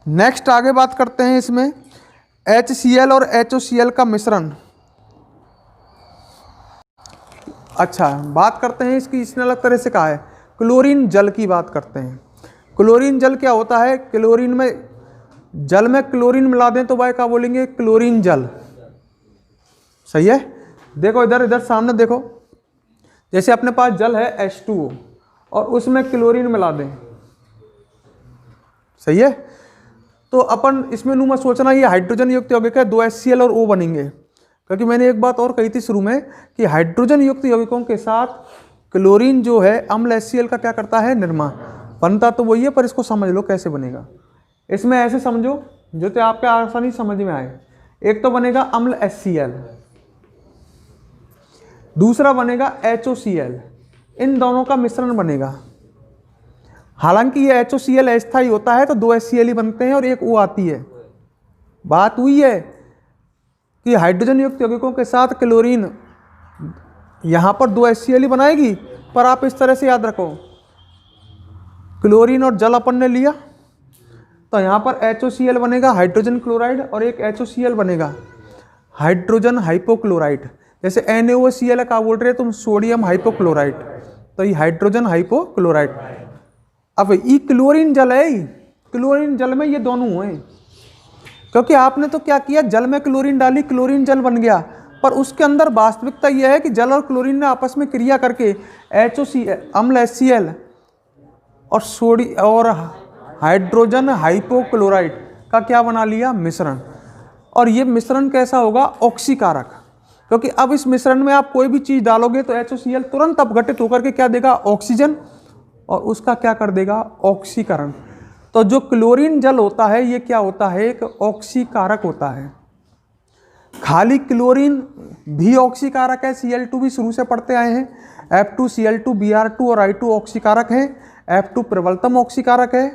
S1: नेक्स्ट आगे बात करते हैं इसमें HCl और HOCl का मिश्रण। अच्छा, बात करते हैं इसकी, इसने अलग तरह से कहा है क्लोरीन जल की बात करते हैं। क्लोरीन जल क्या होता है, क्लोरीन में, जल में क्लोरीन मिला दें तो भाई क्या बोलेंगे, क्लोरीन जल। सही है, देखो इधर इधर सामने देखो, जैसे अपने पास जल है H2O और उसमें क्लोरीन मिला दें, सही है, तो अपन इसमें नुमा सोचना ये हाइड्रोजन युक्त यौगिक है, 2 HCl और O बनेंगे। क्योंकि मैंने एक बात और कही थी शुरू में कि हाइड्रोजन युक्त यौगिकों के साथ क्लोरीन जो है अम्ल HCl का क्या करता है, निर्माण। बनता तो वही है, पर इसको समझ लो कैसे बनेगा। इसमें ऐसे समझो जो तो आपके आसानी समझ में आए। एक तो बनेगा अम्ल HCl, दूसरा बनेगा HOCl, इन दोनों का मिश्रण बनेगा। हालांकि ये HOCl अस्थायी होता है तो 2 HCl ही बनते हैं और एक O आती है। बात हुई है कि हाइड्रोजन युक्त यौगिकों के साथ क्लोरीन यहाँ पर 2 HCl ही बनाएगी, पर आप इस तरह से याद रखो, क्लोरीन और जल अपन ने लिया तो यहाँ पर HOCl बनेगा हाइड्रोजन क्लोराइड, और एक HOCl बनेगा हाइड्रोजन हाइपोक्लोराइड। जैसे NaOCl का बोल रहे तुम, सोडियम हाइपोक्लोराइड, तो ये हाइड्रोजन हाइपोक्लोराइड। अब ये क्लोरीन जल है, क्लोरीन जल में ये दोनों हैं, क्योंकि आपने तो क्या किया, जल में क्लोरीन डाली, क्लोरीन जल बन गया, पर उसके अंदर वास्तविकता यह है कि जल और क्लोरीन ने आपस में क्रिया करके HOCl अम्ल HCl और सोडियम और हाइड्रोजन हाइपोक्लोराइड का क्या बना लिया, मिश्रण। और ये मिश्रण कैसा होगा, ऑक्सीकारक, क्योंकि अब इस मिश्रण में आप कोई भी चीज़ डालोगे तो HOCl तुरंत अपघटित होकर के क्या देगा, ऑक्सीजन, और उसका क्या कर देगा, ऑक्सीकरण। तो जो क्लोरीन जल होता है ये क्या होता है, एक ऑक्सीकारक होता है। खाली क्लोरीन भी ऑक्सीकारक है, Cl2 भी शुरू से पढ़ते आए हैं, F2Cl2 Br2 और I2 ऑक्सीकारक है, F2 प्रबलतम ऑक्सीकारक है,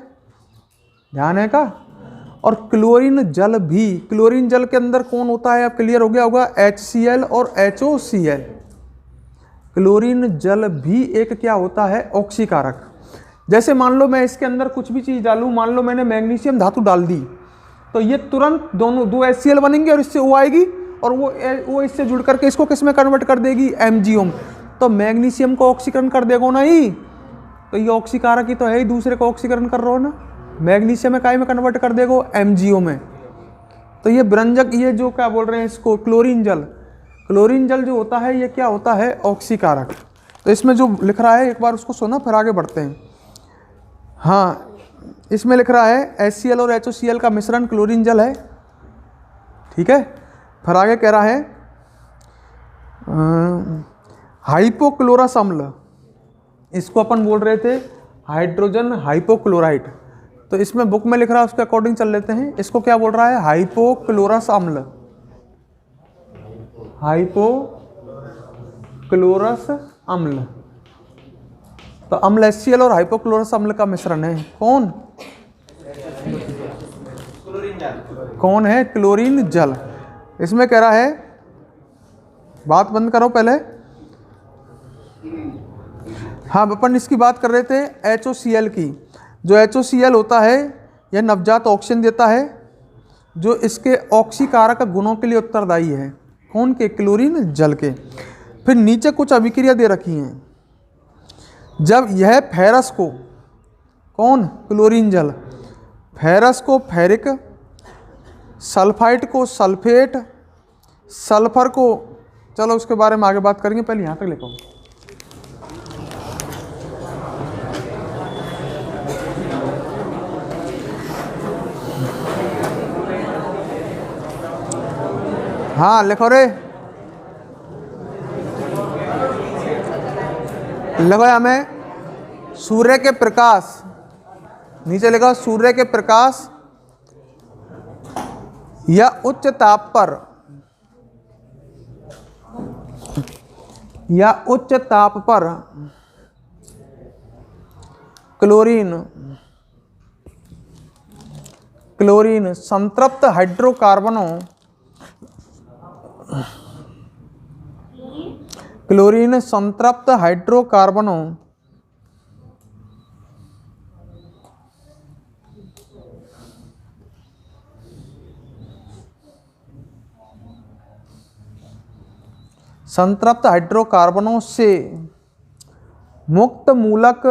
S1: ध्यान है का। और क्लोरीन जल भी, क्लोरीन जल के अंदर कौन होता है, अब क्लियर हो गया होगा, HCl और HOCl। क्लोरीन जल भी एक क्या होता है, ऑक्सीकारक। जैसे मान लो मैं इसके अंदर कुछ भी चीज डालूं, मान लो मैंने मैग्नीशियम धातु डाल दी, तो ये तुरंत दोनों दो HCl बनेंगे और इससे O आएगी, और वो इससे जुड़ करके इसको किस में कन्वर्ट कर देगी, MgO में। तो मैग्नीशियम को ऑक्सीकरण कर देगा ना ही, तो ये ऑक्सीकारक ही तो है ही, दूसरे को ऑक्सीकरण कर रहा हो ना, मैग्नीशियम में काय में कन्वर्ट कर देगा, MgO में। तो ये व्यंजक, ये जो क्या बोल रहे हैं इसको, क्लोरीन जल, क्लोरीन जल जो होता है ये क्या होता है, ऑक्सीकारक। तो इसमें जो लिख रहा है एक बार उसको सुना, फिर आगे बढ़ते हैं। हाँ, इसमें लिख रहा है HCl और HOCl का मिश्रण क्लोरीन जल है, ठीक है। फिर आगे कह रहा है हाइपोक्लोरस अम्ल, इसको अपन बोल रहे थे हाइड्रोजन हाइपोक्लोराइड, तो इसमें बुक में लिख रहा है उसके अकॉर्डिंग चल लेते हैं। इसको क्या बोल रहा है, हाइपोक्लोरस अम्ल, हाइपोक्लोरस अम्ल। तो अम्ल HCl और हाइपोक्लोरस अम्ल का मिश्रण है, कौन कौन है, क्लोरीन जल। इसमें कह रहा है, बात बंद करो पहले, हाँ अपन इसकी बात कर रहे थे HOCl की। जो HOCl होता है यह नवजात ऑक्सीजन देता है, जो इसके ऑक्सीकारक गुणों के लिए उत्तरदायी है, कौन के, क्लोरीन जल के। फिर नीचे कुछ अभिक्रिया दे रखी हैं, जब यह फेरस को, कौन, क्लोरीन जल, फेरस को फेरिक, सल्फाइड को सल्फेट, सल्फर को, चलो उसके बारे में आगे बात करेंगे, पहले यहाँ तक लिखो। हाँ लिखो रे, लिखो हमें, सूर्य के प्रकाश, नीचे लिखो सूर्य के प्रकाश या उच्च ताप पर, या उच्च ताप पर क्लोरीन, क्लोरीन संतृप्त हाइड्रोकार्बनों, क्लोरीन संतृप्त हाइड्रोकार्बनों संतृप्त हाइड्रोकार्बनों से मुक्त मूलक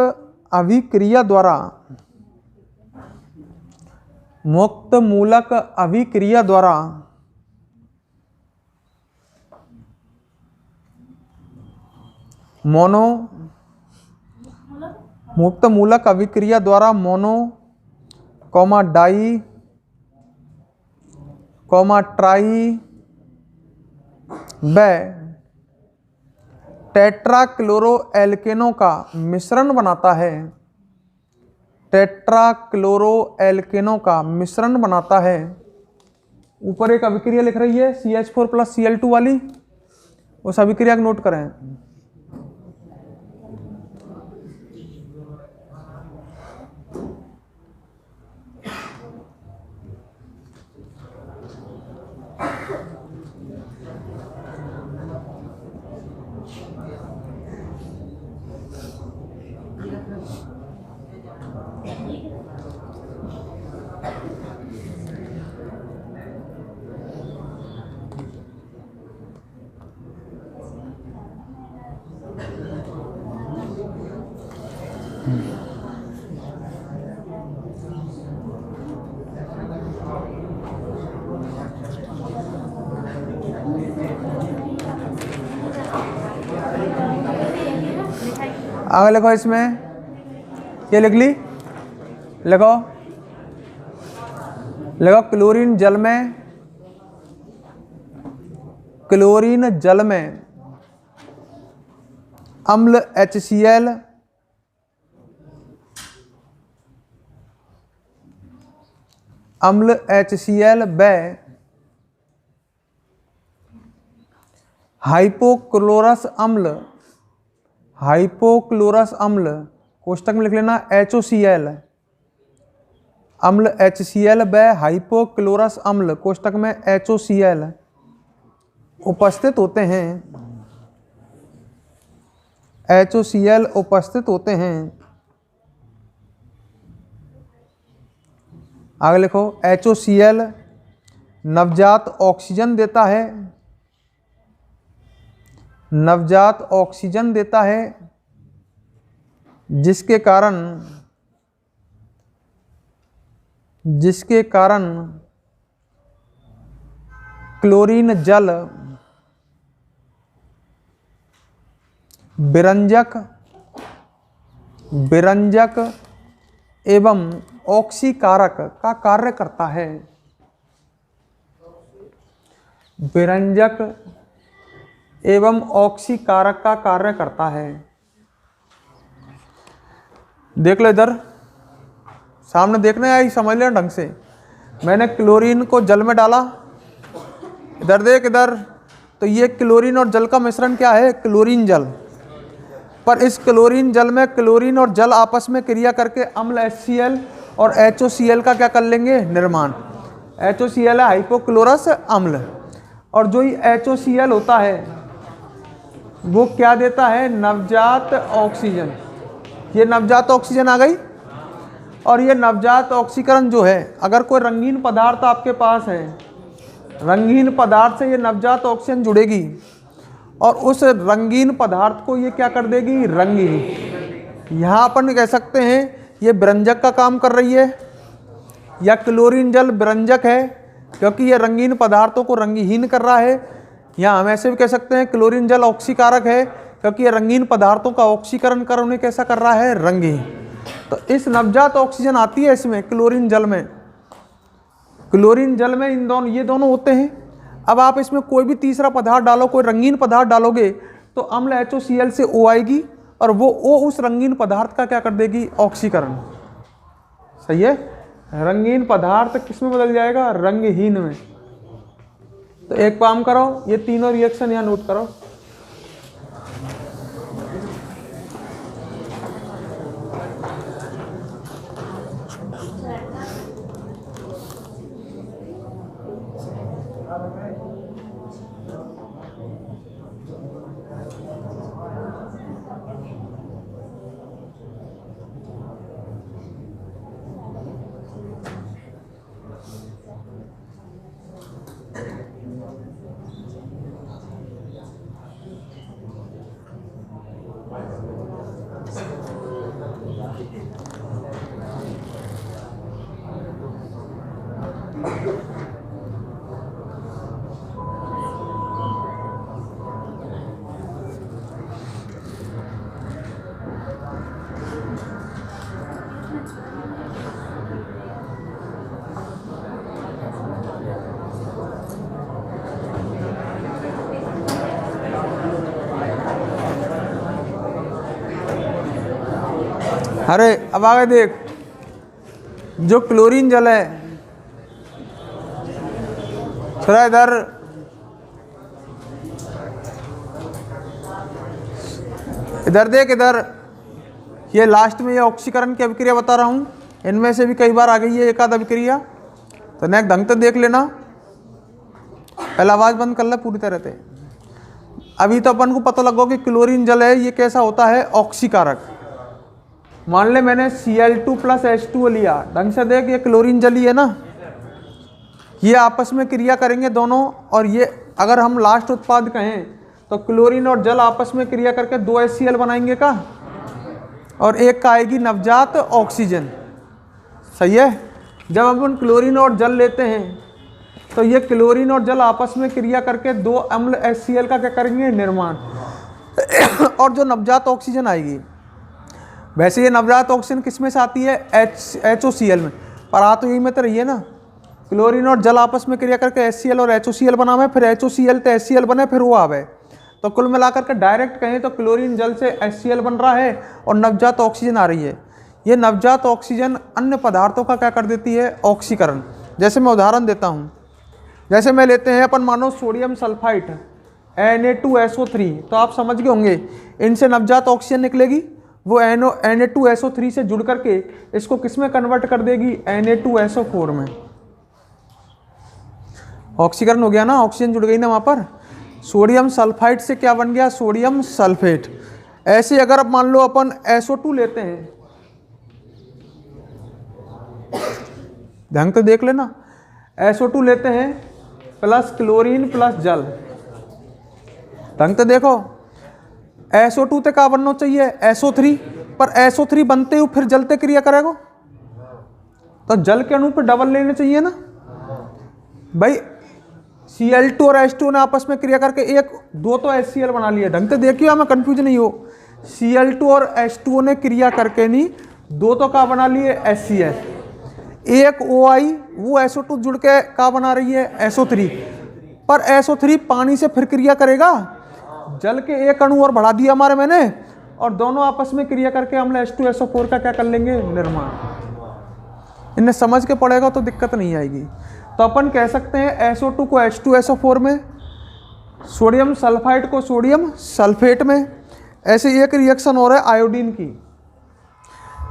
S1: अभिक्रिया द्वारा, मुक्त मूलक अभिक्रिया द्वारा मोनो, मुक्त मूलक अभिक्रिया द्वारा mono comma di comma tri व टेट्राक्लोरोएल्केनों का मिश्रण बनाता है, टेट्राक्लोरोएल्केनों का मिश्रण बनाता है। ऊपर एक अभिक्रिया लिख रही है CH4 + Cl2 वाली, उस अभिक्रिया को नोट करें। आगे लिखो, इसमें क्या लिख ली, लिखो, लिखो क्लोरीन जल में, क्लोरीन जल में अम्ल HCl अम्ल HCl व हाइपोक्लोरस अम्ल, हाइपोक्लोरस अम्ल, कोष्टक में लिख लेना HOCl, अम्ल HCl व हाइपोक्लोरस अम्ल कोष्टक में HOCl उपस्थित होते हैं, HOCl उपस्थित होते हैं। आगे लिखो, HOCl नवजात ऑक्सीजन देता है, नवजात ऑक्सीजन देता है, जिसके कारण क्लोरीन जल विरंजक एवं ऑक्सीकारक का कार्य करता है। विरंजक एवं ऑक्सीकारक का कार्य करता है। देख लो इधर सामने, देखना है, समझ लेना ढंग से। मैंने क्लोरीन को जल में डाला, इधर देख इधर, तो ये क्लोरीन और जल का मिश्रण क्या है? क्लोरीन जल। पर इस क्लोरीन जल में क्लोरीन और जल आपस में क्रिया करके अम्ल HCl और HOCl का क्या कर लेंगे? निर्माण। HOCl है हाइपोक्लोरस अम्ल, और जो ये HOCl होता है वो क्या देता है? नवजात ऑक्सीजन। ये नवजात ऑक्सीजन आ गई। और ये नवजात ऑक्सीकरण जो है, अगर कोई रंगीन पदार्थ आपके पास है, रंगीन पदार्थ से ये नवजात ऑक्सीजन जुड़ेगी और उस रंगीन पदार्थ को ये क्या कर देगी? रंगीन। यहाँ अपन कह सकते हैं ये विरंजक का काम कर रही है, या क्लोरीन जल विरंजक है क्योंकि ये रंगीन पदार्थों को रंगहीन कर रहा है, या हम ऐसे भी कह सकते हैं क्लोरीन जल ऑक्सीकारक है क्योंकि ये रंगीन पदार्थों का ऑक्सीकरण कर उन्हें कैसा कर रहा है? रंगहीन। तो इस नवजात ऑक्सीजन आती है इसमें क्लोरीन जल में, क्लोरीन जल में इन दोनों, ये दोनों होते हैं। अब आप इसमें कोई भी तीसरा पदार्थ डालो, कोई रंगीन पदार्थ डालोगे तो अम्ल HOCl से O आएगी और वो O उस रंगीन पदार्थ का क्या कर देगी? ऑक्सीकरण। सही है। रंगीन पदार्थ किस में बदल जाएगा? रंगहीन में। तो एक काम करो, ये तीनों रिएक्शन यहाँ नोट करो। अरे अब आगे देख, जो क्लोरीन जल है, थोड़ा इधर, इधर देख इधर, ये लास्ट में ये ऑक्सीकरण की अभिक्रिया बता रहा हूँ, इनमें से भी कई बार आ गई है एक आध अभिक्रिया, तो नेक्स्ट ढंग से देख लेना। पहले आवाज़ बंद कर ले पूरी तरह से। अभी तो अपन को पता लगा कि क्लोरीन जल है ये कैसा होता है? ऑक्सीकारक। मान ले मैंने Cl2 + H2O लिया, ढंग से देख, ये क्लोरीन जल ही है ना, ये आपस में क्रिया करेंगे दोनों, और ये अगर हम लास्ट उत्पाद कहें तो क्लोरीन और जल आपस में क्रिया करके 2 HCl बनाएंगे का, और एक का आएगी नवजात ऑक्सीजन। सही है। जब अपन क्लोरीन और जल लेते हैं तो ये क्लोरीन और जल आपस में क्रिया करके 2 अम्ल HCl का क्या करेंगे? निर्माण। और जो नवजात ऑक्सीजन आएगी, वैसे ये नवजात ऑक्सीजन किस में से आती है? HOCl में, पर आ तो यही में तो रही है ना, क्लोरीन और जल आपस में क्रिया करके HCl और HOCl बना है, फिर HOCl तो HCl बने, फिर वो आवे। तो कुल मिलाकर के डायरेक्ट कहें तो क्लोरीन जल से HCl बन रहा है और नवजात ऑक्सीजन आ रही है। ये नवजात ऑक्सीजन अन्य पदार्थों का क्या कर देती है? ऑक्सीकरण। जैसे मैं उदाहरण देता हूँ, जैसे मैं लेते हैं अपन, मानो सोडियम सल्फाइड Na2SO3, तो आप समझ गए होंगे इनसे नवजात ऑक्सीजन निकलेगी, वो Na2SO3 से जुड़ करके इसको किस में कन्वर्ट कर देगी, Na2SO4 में। ऑक्सीकरण हो गया ना, ऑक्सीजन जुड़ गई ना वहाँ पर। सोडियम सल्फाइड से क्या बन गया, सोडियम सल्फेट। ऐसे अगर अब मान लो अपन SO2 लेते हैं, ढंग से देख लेना, SO2 लेते हैं प्लस क्लोरीन प्लस जल, ढंग से देखो, SO2 से क्या बनना चाहिए, SO3, पर SO3 बनते ही फिर जलते क्रिया करेगा, तो जल के अणु पे डबल लेने चाहिए ना भाई। Cl2 और H2 ने आपस में क्रिया करके एक दो तो HCl बना लिया, ढंग से देखियो हमें कंफ्यूज नहीं हो। Cl2 और H2 ने क्रिया करके नहीं, दो तो का बना लिए HCl, एक OI वो SO2 जुड़ के का बना रही है, SO3, पर SO3 पानी से फिर क्रिया करेगा, जल के एक अणु और बढ़ा दिया हमारे मैंने, और दोनों आपस में क्रिया करके अम्ल H2SO4 का क्या कर लेंगे, निर्माण। इन्हें समझ के पड़ेगा तो दिक्कत नहीं आएगी। तो अपन कह सकते हैं SO2 को H2SO4 में, सोडियम सल्फाइड को सोडियम सल्फेट में। ऐसे एक रिएक्शन हो रहा है आयोडीन की,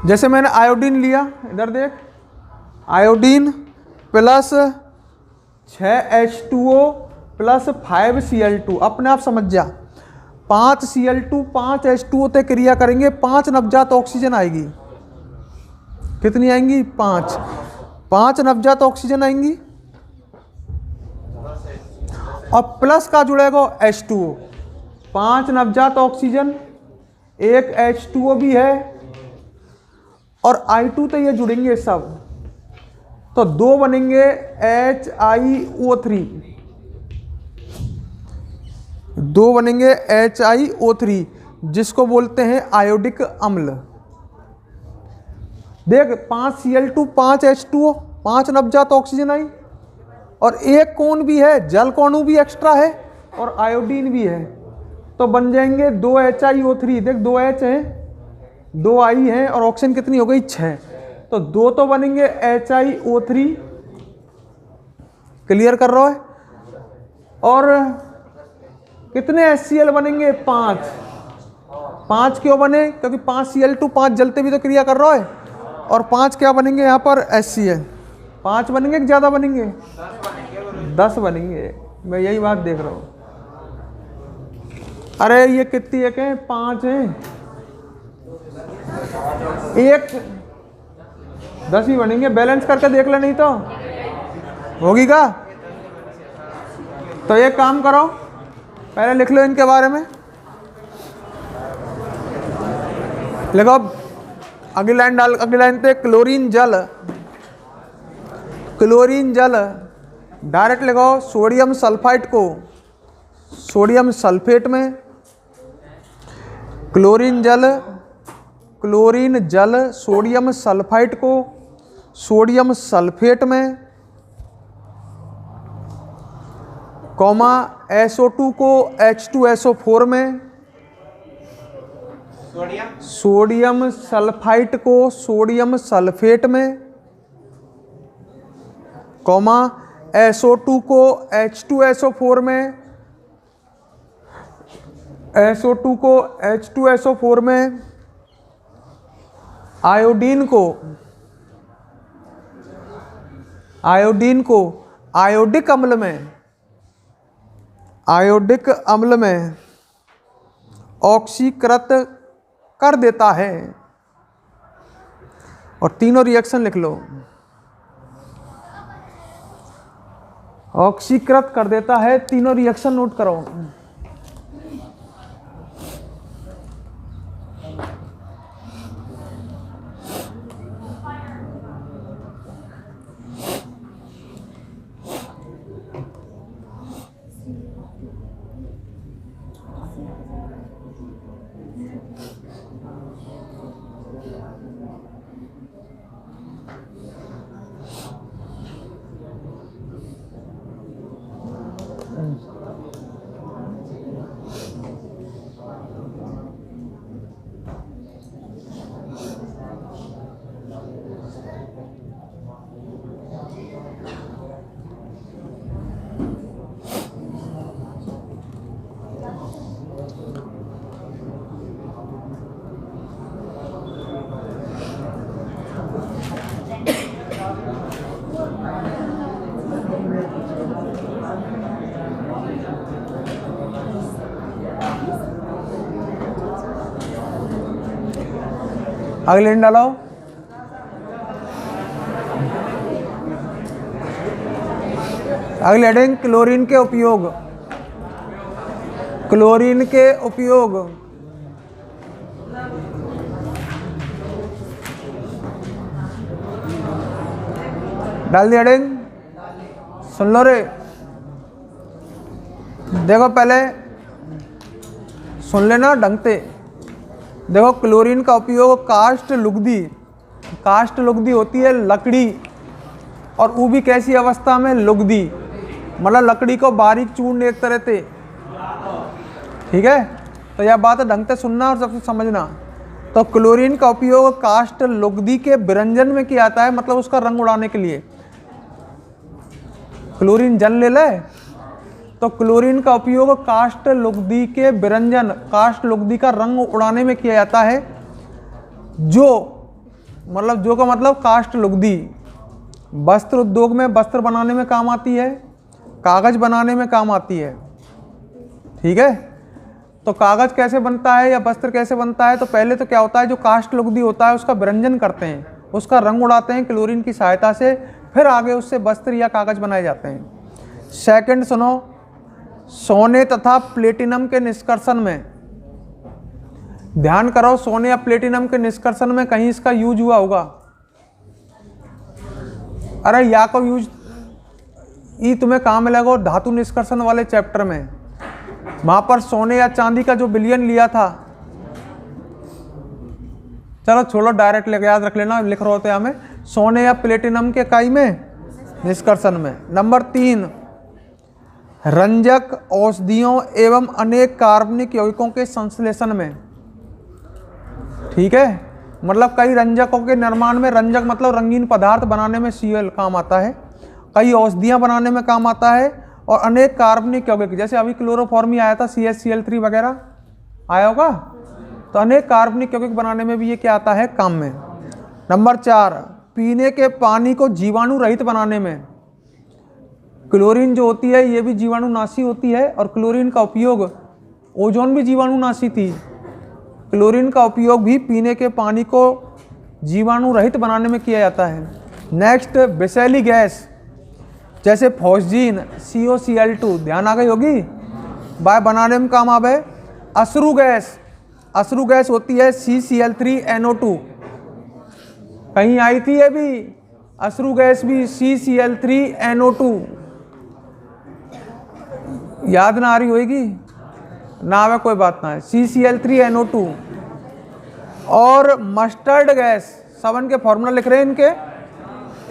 S1: जैसे मैंने आयोडीन लिया, इधर देख, iodine plus 6H2O plus 5Cl2, अपने आप समझ जा, 5Cl2 5H2O ते क्रिया करेंगे, 5 नवजात ऑक्सीजन आएगी। कितनी आएंगी, 5 नवजात ऑक्सीजन आएंगी, और प्लस का जुड़ेगा H2O, 5 नवजात ऑक्सीजन, एक H2O भी है, और I2 तो ये जुड़ेंगे सब, तो दो बनेंगे HiO3, दो बनेंगे HiO3, जिसको बोलते हैं आयोडिक अम्ल। देख, 5Cl2 5H2O, 5 नवजात ऑक्सीजन आई, और एक कौन भी है, जल कौन भी एक्स्ट्रा है, और आयोडीन भी है, तो बन जाएंगे 2 HiO3। देख 2 H हैं, 2 I हैं, और ऑक्सीजन कितनी हो गई, 6, तो दो तो बनेंगे HiO3, क्लियर कर रहा है, और कितने HCl बनेंगे, 5 क्यों बने, क्योंकि 5Cl2 5 जलते भी तो क्रिया कर रहा है, और 5 क्या बनेंगे यहाँ पर, HCl। 5 बनेंगे कि ज़्यादा बनेंगे, 10 बनेंगे, मैं यही बात देख रहा हूँ। अरे ये कितनी एक है, 5 हैं, एक 10 ही बनेंगे, बैलेंस करके देख ले, नहीं तो होगी का। तो एक काम करो, पहले लिख लो इनके बारे में, लिखो अगली लाइन डाल, अगली लाइन पे क्लोरीन जल, क्लोरीन जल डायरेक्ट लिखो सोडियम सल्फाइड को सोडियम सल्फेट में, क्लोरीन जल सोडियम सल्फाइड को सोडियम सल्फेट में, कॉमा SO2 को H2SO4 में, सोडियम सल्फाइड को सोडियम सल्फेट में, कॉमा SO2 को H2SO4 में, SO2 को H2SO4 में, आयोडीन को आयोडिक अम्ल में ऑक्सीकृत कर देता है। और तीनों रिएक्शन लिख लो, ऑक्सीकृत कर देता है, तीनों रिएक्शन नोट करो। अगले हेडिंग डालो। अगली हेडिंग क्लोरीन के उपयोग। क्लोरीन के उपयोग। डाल दी हेडिंग, सुन लो रे। देखो पहले सुन लेना ढंग से। देखो क्लोरीन का उपयोग काष्ठ लुगदी, काष्ठ लुगदी होती है लकड़ी, और वो भी कैसी अवस्था में, लुगदी, मतलब लकड़ी को बारीक चूर्ण एक तरह से, ठीक है। तो यह बात ढंग से सुनना और सबसे समझना। तो क्लोरीन का उपयोग काष्ठ लुगदी के विरंजन में किया जाता है, मतलब उसका रंग उड़ाने के लिए। क्लोरीन जल ले ले, तो क्लोरीन का उपयोग काष्ठ लुगदी के विरंजन, काष्ठ लुगदी का रंग उड़ाने में किया जाता है। जो का मतलब काष्ठ लुगदी वस्त्र उद्योग में वस्त्र बनाने में काम आती है, कागज बनाने में काम आती है, ठीक है। तो कागज कैसे बनता है या वस्त्र कैसे बनता है, तो पहले तो क्या होता है, जो काष्ठ लुगदी होता है उसका विरंजन करते हैं, उसका रंग उड़ाते हैं क्लोरीन की सहायता से, फिर आगे उससे वस्त्र या कागज बनाए जाते हैं। सेकंड सुनो, सोने तथा प्लेटिनम के निष्कर्षण में, ध्यान करो, सोने या प्लेटिनम के निष्कर्षण में कहीं इसका यूज हुआ होगा। अरे या को यूज ये तुम्हें कहाँ मिलेगा, धातु निष्कर्षण वाले चैप्टर में, वहां पर सोने या चांदी का जो विलयन लिया था। चलो छोड़ो, डायरेक्ट लेके याद रख लेना, लिख रहे होते हमें सोने या प्लेटिनम के काई में, निष्कर्षण में। नंबर 3, रंजक, औषधियों एवं अनेक कार्बनिक यौगिकों के संश्लेषण में, ठीक है। मतलब कई रंजकों के निर्माण में, रंजक मतलब रंगीन पदार्थ बनाने में Cl काम आता है, कई औषधियां बनाने में काम आता है, और अनेक कार्बनिक यौगिक, जैसे अभी क्लोरोफॉर्मी आया था, CH-Cl3 वगैरह आया होगा, तो अनेक कार्बनिक यौगिक बनाने में भी ये क्या आता है, काम में। नंबर 4, पीने के पानी को जीवाणु रहित बनाने में, क्लोरीन जो होती है ये भी जीवाणुनाशी होती है, और क्लोरीन का उपयोग, ओजोन भी जीवाणुनाशी थी, क्लोरीन का उपयोग भी पीने के पानी को जीवाणु रहित बनाने में किया जाता है। नेक्स्ट, विषैली गैस, जैसे फॉस्जीन, COCl2, ध्यान आ गई होगी, बाय बनाने में काम आवे। अश्रु गैस, अश्रु गैस होती है CCl3NO2, कहीं आई थी ये भी, अश्रु गैस भी CCl3NO2, याद ना आ रही होगी ना, आवे कोई बात ना है, CCl3NO2। और मस्टर्ड गैस, सब के फॉर्मूला लिख रहे हैं इनके,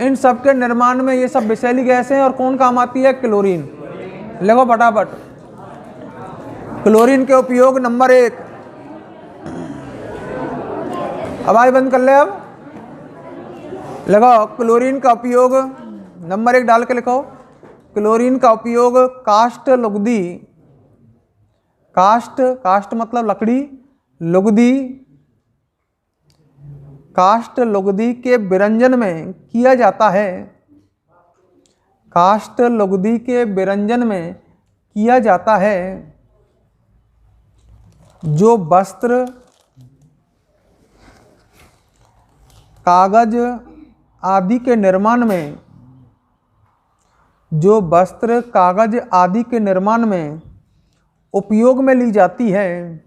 S1: इन सब के निर्माण में ये सब विषैली गैस हैं, और कौन काम आती है, क्लोरीन। लिखो फटाफट, क्लोरीन के उपयोग नंबर 1, आवाज बंद कर ले अब, लिखो क्लोरीन का उपयोग नंबर 1 डाल के लिखो। क्लोरीन का उपयोग काष्ठ लुगदी, काष्ठ, काष्ठ मतलब लकड़ी, लुगदी, काष्ठ लुगदी के विरंजन में किया जाता है, काष्ठ लुगदी के विरंजन में किया जाता है। जो वस्त्र, कागज आदि के निर्माण में, जो वस्त्र, कागज आदि के निर्माण में उपयोग में ली जाती है,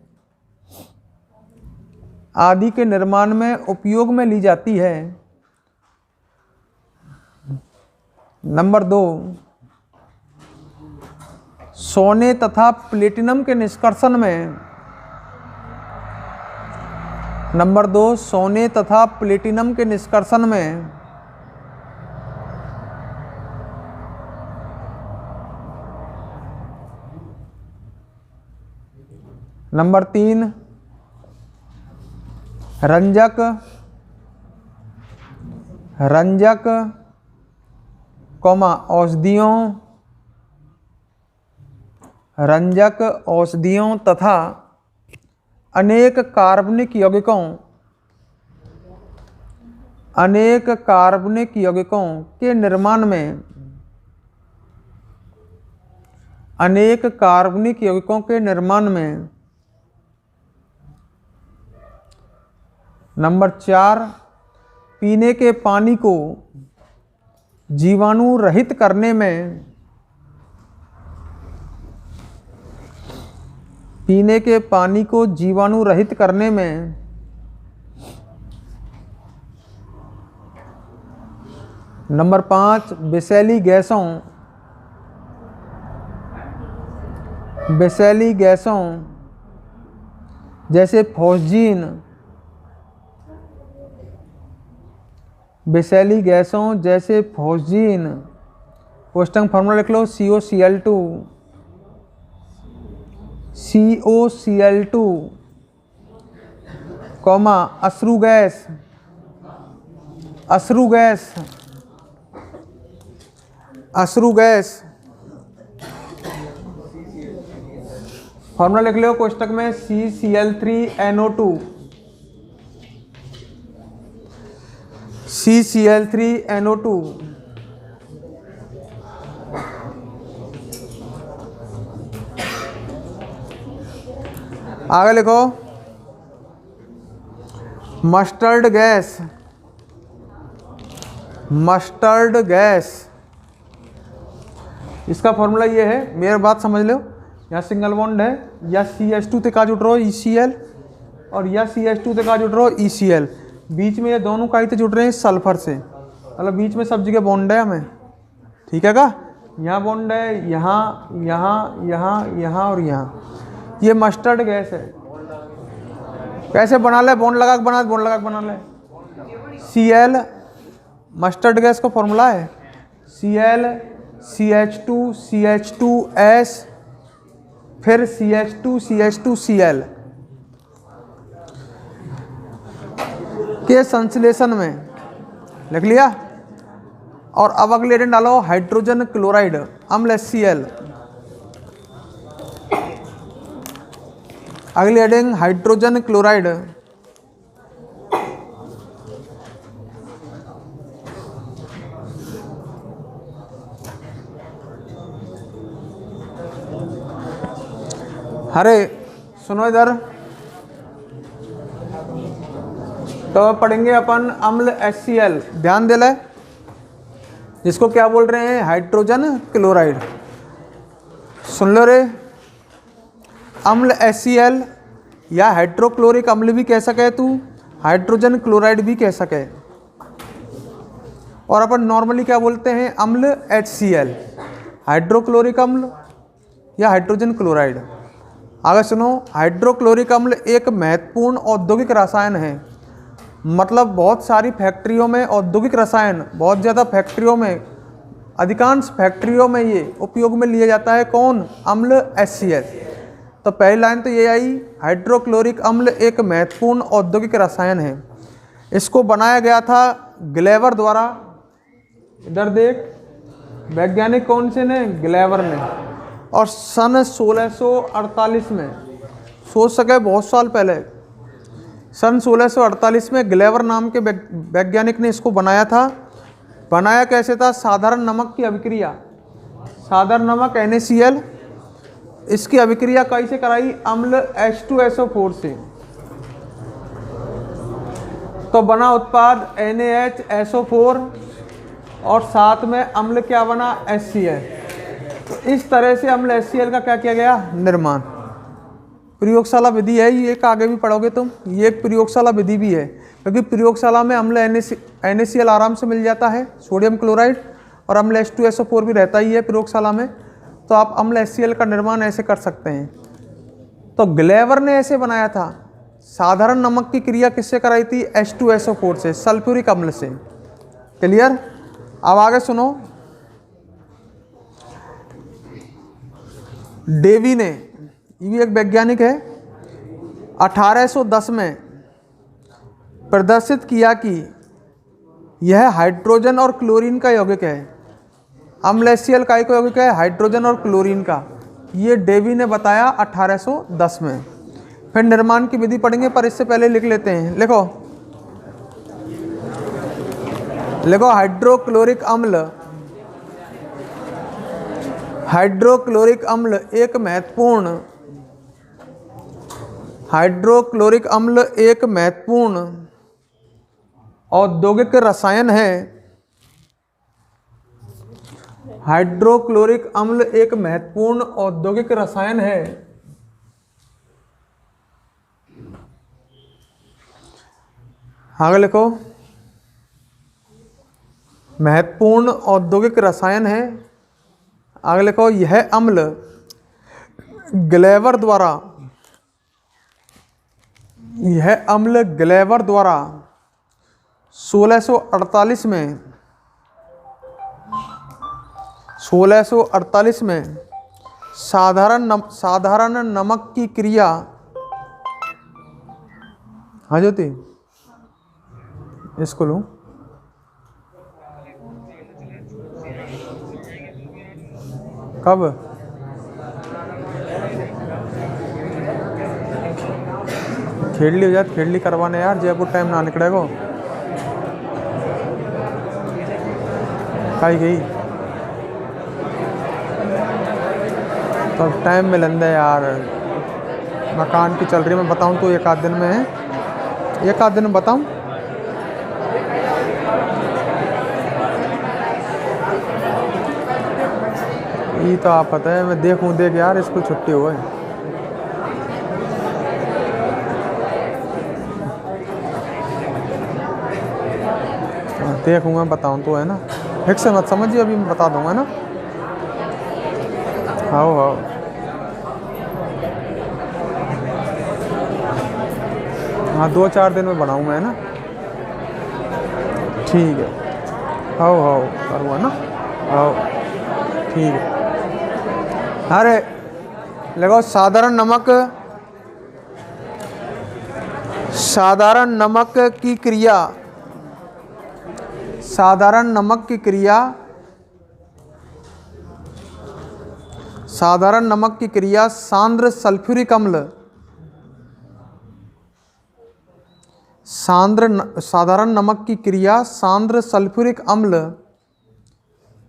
S1: आदि के निर्माण में उपयोग में ली जाती है। नंबर 2, सोने तथा प्लेटिनम के निष्कर्षण में, नंबर 2, सोने तथा प्लेटिनम के निष्कर्षण में नंबर 3, रंजक, रंजक कौमा औषधियों, रंजक औषधियों तथा अनेक कार्बनिक यौगिकों, अनेक कार्बनिक यौगिकों के निर्माण में, अनेक कार्बनिक यौगिकों के निर्माण में। नंबर 4, पीने के पानी को जीवाणु रहित करने में, पीने के पानी को जीवाणु रहित करने में नंबर 5, विषैली गैसों जैसे फॉस्जीन, विषैली गैसों जैसे फॉस्जीन, पोस्टंग फार्मूला लिख लो, COCl2, कॉमा अश्रु गैस, फॉर्मूला लिख लो कोष्टक में CCl3NO2, CCl3NO2। आगे लिखो मस्टर्ड गैस, इसका फॉर्मूला ये है, मेरी बात समझ लो, यहाँ सिंगल बॉन्ड है, या CH2 ते का जुड़ रहा हो ECl और या CH2 ते का जुड़ रहा हो ECl, बीच में ये दोनों का ही तो जुड़ रहे हैं सल्फर से, मतलब बीच में सब जगह बॉन्ड है हमें, ठीक है का, यहाँ बॉन्ड है, यहाँ यहाँ यहाँ यहाँ और यहाँ, ये मस्टर्ड गैस है। कैसे बना ले, बॉन्ड लगा के बना ले, Cl, मस्टर्ड गैस का फॉर्मूला है Cl CH2 फिर CH2Cl के संश्लेषण में, लिख लिया। और अब अगले एडेंट डालो हाइड्रोजन क्लोराइड अम्ल HCl, अगले एडेंट हाइड्रोजन क्लोराइड, अरे सुनो इधर, तो पढ़ेंगे अपन अम्ल HCl, ध्यान दे ले, जिसको क्या बोल रहे हैं हाइड्रोजन क्लोराइड, सुन लो रे। अम्ल HCl या हाइड्रोक्लोरिक अम्ल भी कह सके तू, हाइड्रोजन क्लोराइड भी कह सके, और अपन नॉर्मली क्या बोलते हैं अम्ल HCl, हाइड्रोक्लोरिक अम्ल या हाइड्रोजन क्लोराइड। आगे सुनो, हाइड्रोक्लोरिक अम्ल एक महत्वपूर्ण औद्योगिक रसायन है, मतलब बहुत सारी फैक्ट्रियों में औद्योगिक रसायन, बहुत ज़्यादा फैक्ट्रियों में, अधिकांश फैक्ट्रियों में ये उपयोग में लिया जाता है, कौन, अम्ल HCl। तो पहली लाइन तो ये आई, हाइड्रोक्लोरिक अम्ल एक महत्वपूर्ण औद्योगिक रसायन है, इसको बनाया गया था ग्लेवर द्वारा, इधर देख, वैज्ञानिक कौन से ने, ग्लेवर ने, और सन 1648 में, सोच सके बहुत साल पहले, सन 1648 में ग्लेवर नाम के वैज्ञानिक ने इसको बनाया था। बनाया कैसे था, साधारण नमक की अभिक्रिया, साधारण नमक NaCl, इसकी अभिक्रिया कैसे कराई, अम्ल H2SO4 से, तो बना उत्पाद NaHSO4 और साथ में अम्ल क्या बना, HCl। तो इस तरह से अम्ल HCl का क्या किया गया, निर्माण। प्रयोगशाला विधि है ये, एक आगे भी पढ़ोगे तुम, ये एक प्रयोगशाला विधि भी है, क्योंकि प्रयोगशाला में अम्ल NaCl आराम से मिल जाता है, सोडियम क्लोराइड, और अम्ल H2SO4 भी रहता ही है प्रयोगशाला में, तो आप अम्ल HCl का निर्माण ऐसे कर सकते हैं। तो ग्लेवर ने ऐसे बनाया था, साधारण नमक की क्रिया किससे कराई थी, H2SO4 से, सल्फ्यूरिक अम्ल से। क्लियर। अब आगे सुनो, डेवी ने, ये भी एक वैज्ञानिक है, 1810 में प्रदर्शित किया कि यह हाइड्रोजन और क्लोरीन का यौगिक है। अम्ल HCl का यौगिक है हाइड्रोजन और क्लोरीन का, ये डेवी ने बताया 1810 में। फिर निर्माण की विधि पढ़ेंगे, पर इससे पहले लिख लेते हैं, लिखो हाइड्रोक्लोरिक अम्ल, हाइड्रोक्लोरिक अम्ल एक महत्वपूर्ण, हाइड्रोक्लोरिक अम्ल एक महत्वपूर्ण औद्योगिक रसायन है। हाइड्रोक्लोरिक अम्ल एक महत्वपूर्ण औद्योगिक रसायन है। आगे लिखो, महत्वपूर्ण औद्योगिक रसायन है। आगे लिखो, यह अम्ल ग्लेवर द्वारा 1648 में साधारण नमक की क्रिया, हाँ ज्योति इसको लूँ, कब खेड़ली हो जाए, खेड़ली करवाने यार, जयपुर टाइम ना निकलेगो, खाई गई तो टाइम में लंदे यार, मकान की चल रही है। मैं बताऊं तो एक आध दिन में है, एक आध दिन में बताऊं। ये तो आप पता है, मैं देखूं देख यार, इसको छुट्टी हो गई। देखूंगा बताऊं तो है ना, ठीक से मत समझिए, अभी मैं बता दूंगा ना। हाँ हाँ हाँ, 2-4 दिन में बनाऊँ मैं ना, ठीक है। हाँ हाँ करूँगा ना, हाँ ठीक है। अरे देखो, साधारण नमक की क्रिया, साधारण नमक की क्रिया सांद्र सल्फ्यूरिक अम्ल, साधारण नमक की क्रिया सांद्र सल्फ्यूरिक अम्ल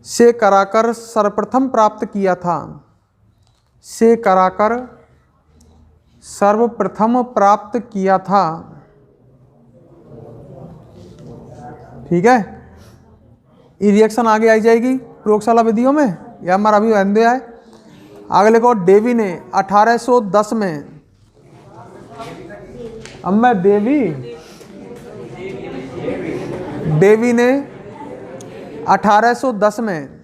S1: से कराकर सर्वप्रथम प्राप्त किया था, से कराकर सर्वप्रथम प्राप्त किया था। ठीक है, ये रिएक्शन आगे आई जाएगी प्रयोगशाला विधियों में, या हमारा अभी अंदर आए। आगे लिखो, डेवी ने 1810 में, अब मैं डेवी ने 1810 में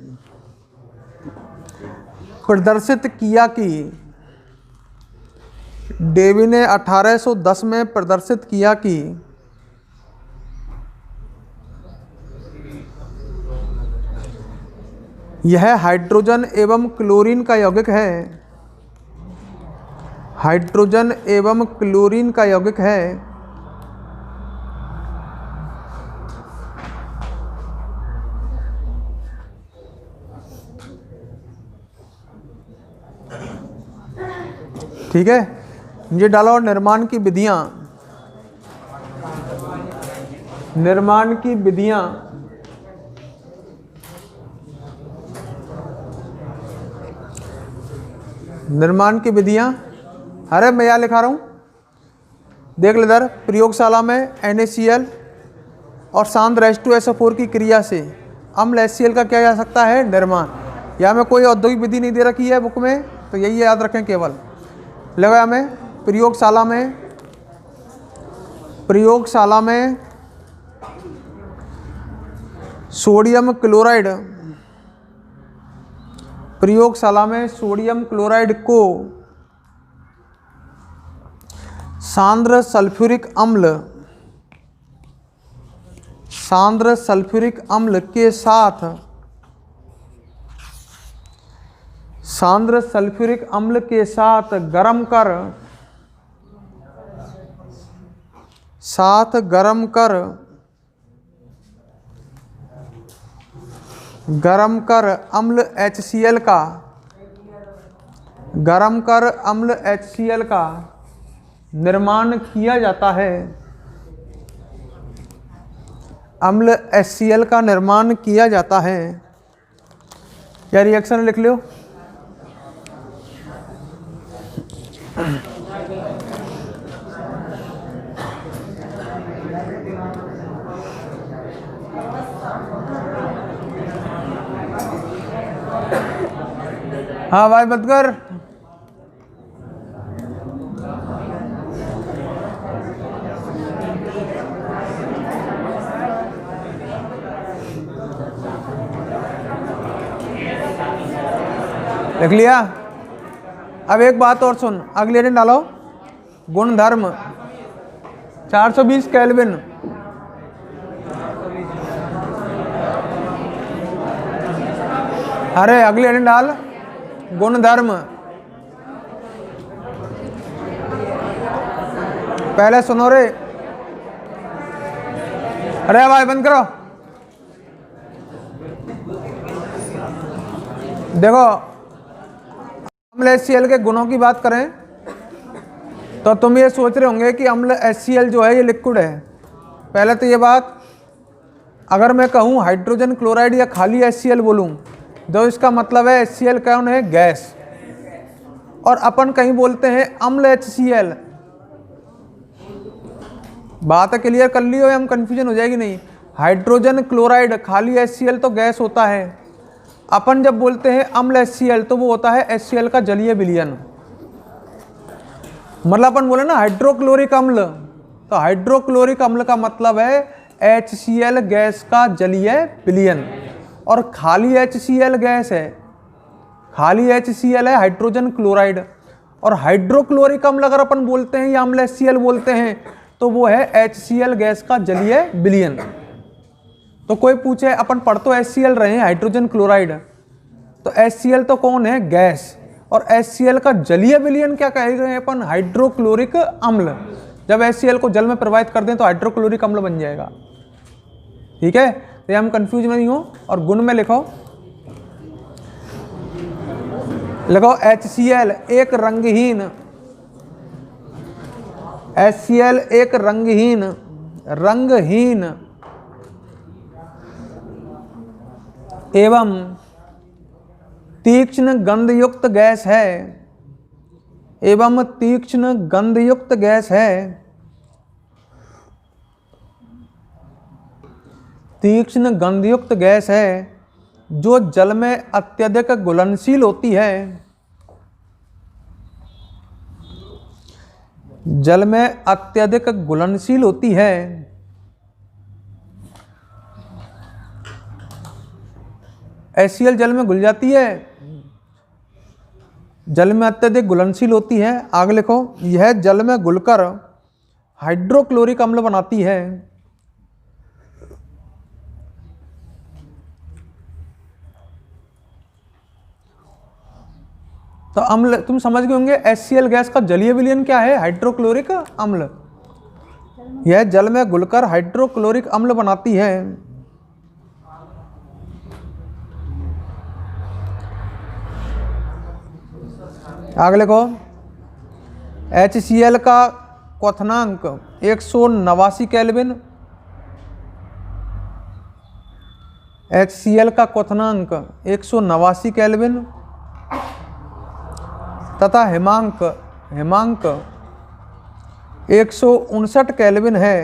S1: प्रदर्शित किया कि, डेवी ने 1810 में प्रदर्शित किया कि यह हाइड्रोजन एवं क्लोरीन का यौगिक है, हाइड्रोजन एवं क्लोरीन का यौगिक है। ठीक है, ये डालो। और निर्माण की विधियां, निर्माण की विधियां, निर्माण की विधियां, अरे मैं यहाँ लिखा रहा हूँ, देख ले इधर। प्रयोगशाला में NaCl और सांद्र H2SO4 की क्रिया से अम्ल HCl का किया जा सकता है निर्माण। यहाँ में कोई औद्योगिक विधि नहीं दे रखी है बुक में, तो यही याद रखें केवल। लगा हमें प्रयोगशाला में सोडियम क्लोराइड, प्रयोगशाला में सोडियम क्लोराइड को सांद्र सल्फ्यूरिक अम्ल के साथ, सांद्र सल्फ्यूरिक अम्ल के साथ गरम कर अम्ल HCl का, गरम कर अम्ल HCl का निर्माण किया जाता है, अम्ल HCl का निर्माण किया जाता है। क्या रिएक्शन लिख लो। हाँ भाई बदकर, लिख लिया। अब एक बात और सुन, अगली हेडिंग डालो, गुणधर्म 420 केल्विन। अरे अगली हेडिंग डाल, गुणधर्म। पहले सुनो रे, अरे भाई बंद करो। देखो, अम्ल HCl के गुणों की बात करें तो तुम ये सोच रहे होंगे कि अम्ल HCl जो है ये लिक्विड है। पहले तो ये बात, अगर मैं कहूँ हाइड्रोजन क्लोराइड या खाली HCl बोलूँ, जो इसका मतलब है HCl कौन है, गैस। और अपन कहीं बोलते हैं अम्ल HCl। बात क्लियर कर लियो, हम कंफ्यूजन हो जाएगी नहीं। हाइड्रोजन क्लोराइड खाली HCl तो गैस होता है। अपन जब बोलते हैं अम्ल HCl तो वो होता है HCl का जलीय विलयन। मतलब अपन बोले ना हाइड्रोक्लोरिक अम्ल, तो हाइड्रोक्लोरिक अम्ल का मतलब है HCl गैस का जलीय विलयन। और खाली HCl गैस है, खाली HCl है हाइड्रोजन क्लोराइड। और हाइड्रोक्लोरिक अम्ल अगर अपन बोलते हैं या अम्ल HCl बोलते हैं तो वो है HCl गैस का जलीय विलयन। तो कोई पूछे, अपन पढ़ तो HCl रहे हैं, हाइड्रोजन क्लोराइड, तो HCl तो कौन है, गैस। और HCl का जलीय विलयन क्या कह रहे हैं अपन, हाइड्रोक्लोरिक अम्ल। जब HCl को जल में प्रवाहित कर दें तो हाइड्रोक्लोरिक अम्ल बन जाएगा। ठीक है, तो हम कंफ्यूज नहीं हो। और गुण में लिखो, HCl एक रंगहीन, HCl एक रंगहीन एवं तीक्ष्ण गंधयुक्त गैस है, एवं तीक्ष्ण गंधयुक्त गैस है, तीक्ष्ण गंधयुक्त गैस है, जो जल में अत्यधिक घुलनशील होती है, जल में अत्यधिक घुलनशील होती है। HCl जल में घुल जाती है, जल में अत्यधिक घुलनशील होती है। आगे लिखो, यह जल में घुलकर हाइड्रोक्लोरिक अम्ल बनाती है। तो अम्ल तुम समझ गए होंगे, HCl गैस का जलीय विलयन क्या है, हाइड्रोक्लोरिक अम्ल। यह जल में घुलकर हाइड्रोक्लोरिक अम्ल बनाती है। आगे लिखो, HCl का क्वथनांक 189 केल्विन, HCl का क्वथनांक 189 केल्विन तथा हिमांक 159 केल्विन है।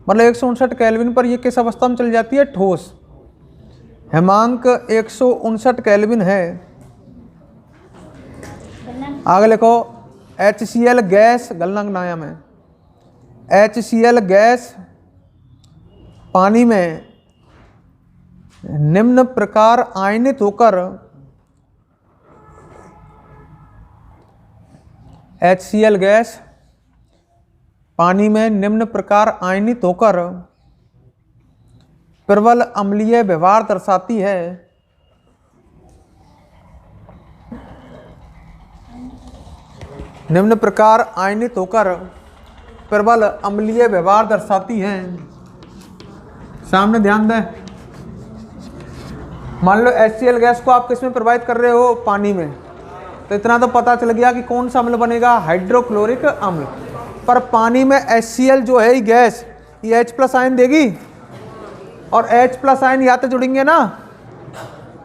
S1: मतलब 159 केल्विन पर ये किस अवस्था में चल जाती है, ठोस। हिमांक 159 केल्विन है। आगे लिखो, HCl गैस गलनांक नायाम है, HCl गैस पानी में निम्न प्रकार आयनित होकर, HCl गैस पानी में निम्न प्रकार आयनित होकर प्रबल अम्लीय व्यवहार दर्शाती है। निम्न प्रकार आयनित होकर प्रबल अम्लीय व्यवहार दर्शाती है। सामने ध्यान दें, मान लो HCl गैस को आप किस में प्रवाहित कर रहे हो, पानी में, तो इतना तो पता चल गया कि कौन सा अम्ल बनेगा, हाइड्रोक्लोरिक अम्ल। पर पानी में HCl जो है गैस, ये H+ आयन देगी, और H+ आयन या तो जुड़ेंगे ना,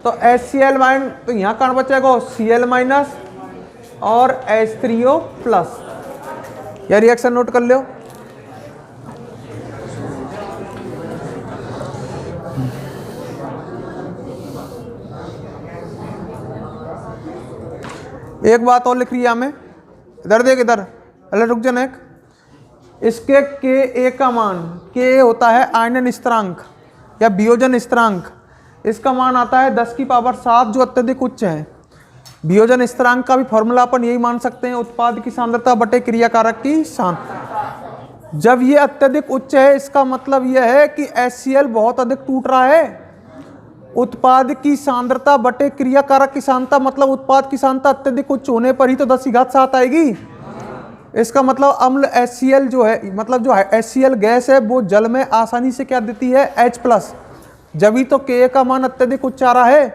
S1: तो HCl आयन, तो यहाँ कौन बचेगा, Cl- और H3O+। यह रिएक्शन नोट कर लो। एक बात और लिख लिया हमें, इधर देख इधर, अरे रुक जा एक, इसके Ka का मान, Ka होता है आयनन स्थिरांक या वियोजन स्थिरांक, इसका मान आता है 10 की पावर 7 जो अत्यधिक उच्च है। वियोजन स्थिरांक का भी फॉर्मूला अपन यही मान सकते हैं, उत्पाद की सांद्रता बटे क्रियाकारक की सांद्रता। जब ये अत्यधिक उच्च है इसका मतलब यह है कि HCl बहुत अधिक टूट रहा है। उत्पाद की सांद्रता बटे क्रियाकारक की सांद्रता मतलब उत्पाद की सांद्रता अत्यधिक उच्च होने पर ही तो 10 की घात 7 आएगी। इसका मतलब अम्ल HCl जो है, मतलब जो HCl गैस है वो जल में आसानी से क्या देती है, H+। जब ही तो Ka का मान अत्यधिक उच्च आ रहा है,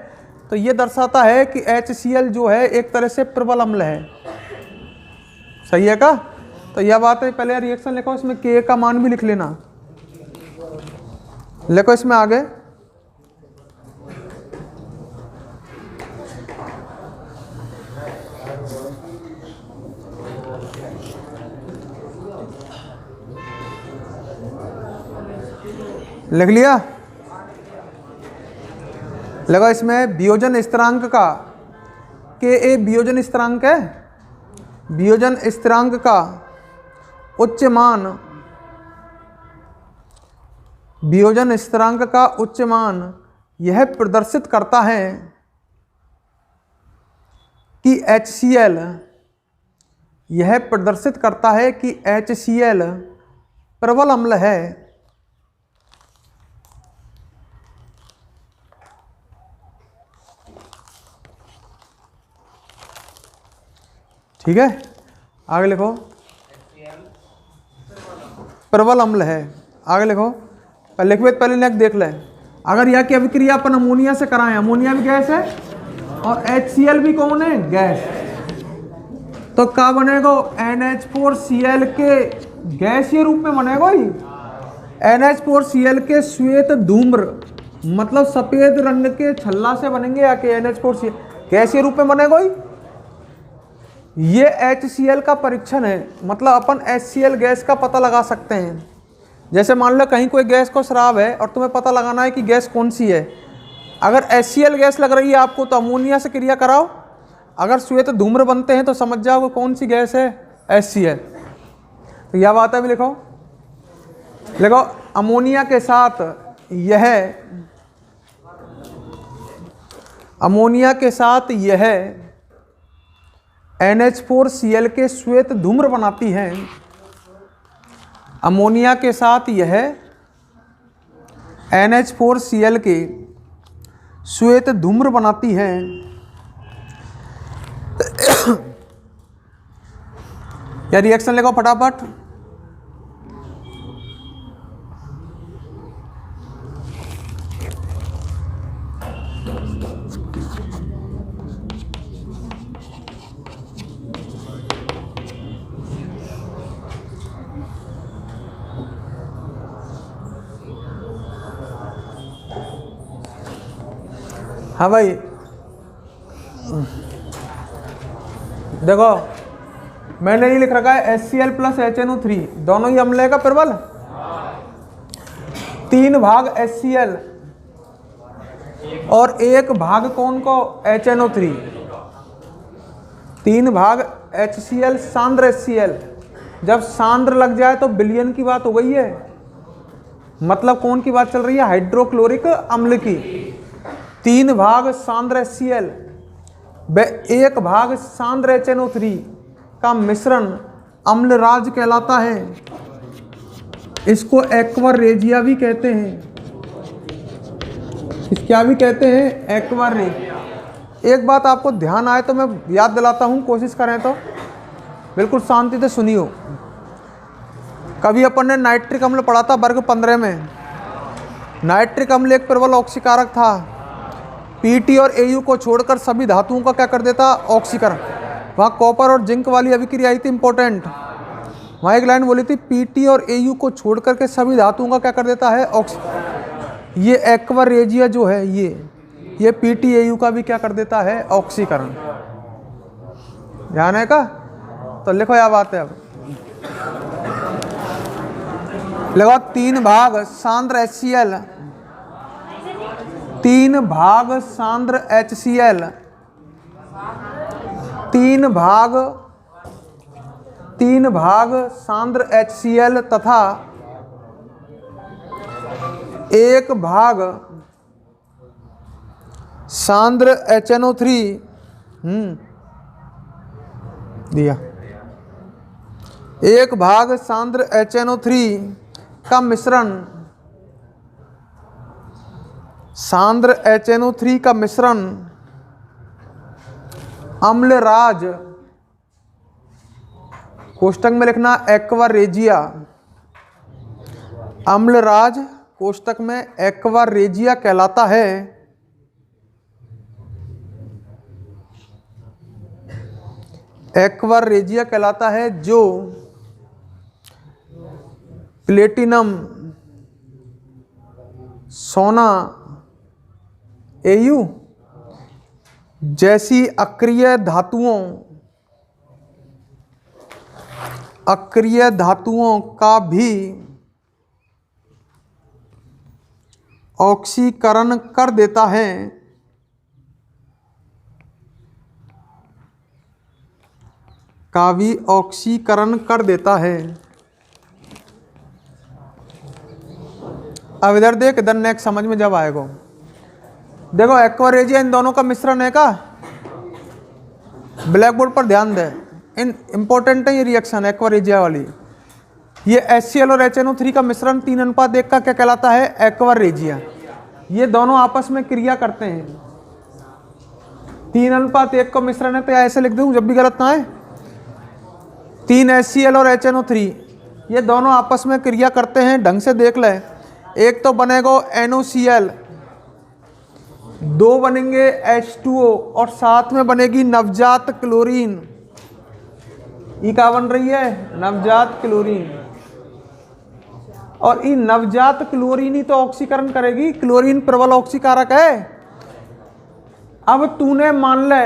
S1: तो ये दर्शाता है कि HCl जो है एक तरह से प्रबल अम्ल है। सही है का? तो यह बात है, पहले रिएक्शन लिखो, इसमें Ka का मान भी लिख लेना। लिखो इसमें आगे, लिख लिया। लगा इसमें वियोजन स्थिरांक का, Ka वियोजन स्थिरांक है, वियोजन स्थिरांक का उच्च मान, वियोजन स्थिरांक का उच्च मान यह प्रदर्शित करता है कि HCl, यह प्रदर्शित करता है कि HCl प्रबल अम्ल है। ठीक है, आगे लिखो, प्रबल अम्ल है। आगे लिखो, पहले नेक्स्ट देख ले, अगर यह की अभिक्रिया अपन अमोनिया से कराएं, अमोनिया भी गैस है और HCl भी कौन है, गैस, तो क्या बनेगा, NH4Cl के गैसीय रूप में बनेगा ही, NH4Cl के श्वेत धूम्र मतलब सफेद रंग के छल्ला से बनेंगे, या के NH4Cl गैसीय रूप में बनेगा ही। ये HCl का परीक्षण है, मतलब अपन HCl गैस का पता लगा सकते हैं। जैसे मान लो कहीं कोई गैस को स्राव है और तुम्हें पता लगाना है कि गैस कौन सी है। अगर HCl गैस लग रही है आपको तो अमोनिया से क्रिया कराओ, अगर श्वेत धूम्र बनते हैं तो समझ जाओ वो कौन सी गैस है, HCl। तो यह बात है भी लिखो, लिखो अमोनिया के साथ यह, अमोनिया के साथ यह NH4Cl के श्वेत धूम्र बनाती है। अमोनिया के साथ यह NH4Cl के श्वेत धूम्र बनाती है। या रिएक्शन लिखो फटाफट, हाँ भाई देखो मैंने ये लिख रखा है HCl प्लस HNO3 दोनों ही अम्ल का प्रबल, 3 भाग HCl और 1 भाग कौन को, HNO3, 3 भाग HCl सांद्र HCl। जब सांद्र लग जाए तो विलयन की बात हो गई है, मतलब कौन की बात चल रही है, हाइड्रोक्लोरिक अम्ल की। 3 भाग सांद्र HCl व 1 भाग सांद्र HNO3 का मिश्रण अम्लराज कहलाता है। इसको एक्वा रेजिया भी कहते हैं। इस क्या भी कहते हैं, एक्वा रे। एक बात आपको ध्यान आए तो मैं याद दिलाता हूँ, कोशिश करें तो बिल्कुल शांति से सुनियो। कभी अपन ने नाइट्रिक अम्ल पढ़ा था वर्ग 15 में। नाइट्रिक अम्ल एक प्रबल ऑक्सीकारक था। Pt और Au को छोड़कर सभी धातुओं का क्या कर देता, ऑक्सीकरण। वहाँ कॉपर और जिंक वाली अभिक्रिया आई थी इंपॉर्टेंट। वहाँ एक लाइन बोली थी, Pt और Au को छोड़कर के सभी धातुओं का क्या कर देता है, ऑक्सी। ये एक्वा रेजिया जो है ये Pt Au का भी क्या कर देता है, ऑक्सीकरण। ध्यान है का? तो लिखो यह बात है। अब लिखो 3 भाग सांद्र HCl, 3 भाग सांद्र HCl, 3 भाग सांद्र HCl तथा 1 भाग सांद्र HNO3 दिया। 1 भाग सांद्र HNO3 का मिश्रण, सांद्र HNO3 का मिश्रण अम्लराज, कोष्टक में लिखना एक्वा रेजिया, अम्लराज कोष्टक में एक्वा रेजिया कहलाता है। एक्वा रेजिया कहलाता है जो प्लेटिनम, सोना, Au जैसी अक्रिय धातुओं का भी ऑक्सीकरण कर देता है। का भी ऑक्सीकरण कर देता है। अब इधर देख, इधर नेक्स्ट समझ में जब आएगा। देखो एक्वा रेजिया इन दोनों का मिश्रण है का, ब्लैक बोर्ड पर ध्यान दे, इन इंपॉर्टेंट है ये रिएक्शन एक्वा रेजिया वाली। ये HCl और HNO3 का मिश्रण 3:1 का क्या कहलाता है, एक्वा रेजिया। ये दोनों आपस में क्रिया करते हैं। 3:1 का मिश्रण है तो ऐसे लिख दूं जब भी गलत ना आए। 3 HCl और HNO3 ये दोनों आपस में क्रिया करते हैं, ढंग से देख ले। एक तो बनेगा NOCl, 2 बनेंगे H2O और साथ में बनेगी नवजात क्लोरीन। ये क्या बन रही है, नवजात क्लोरीन। और ये नवजात क्लोरीन ही तो ऑक्सीकरण करेगी, क्लोरीन प्रबल ऑक्सीकारक है। अब तूने मान ले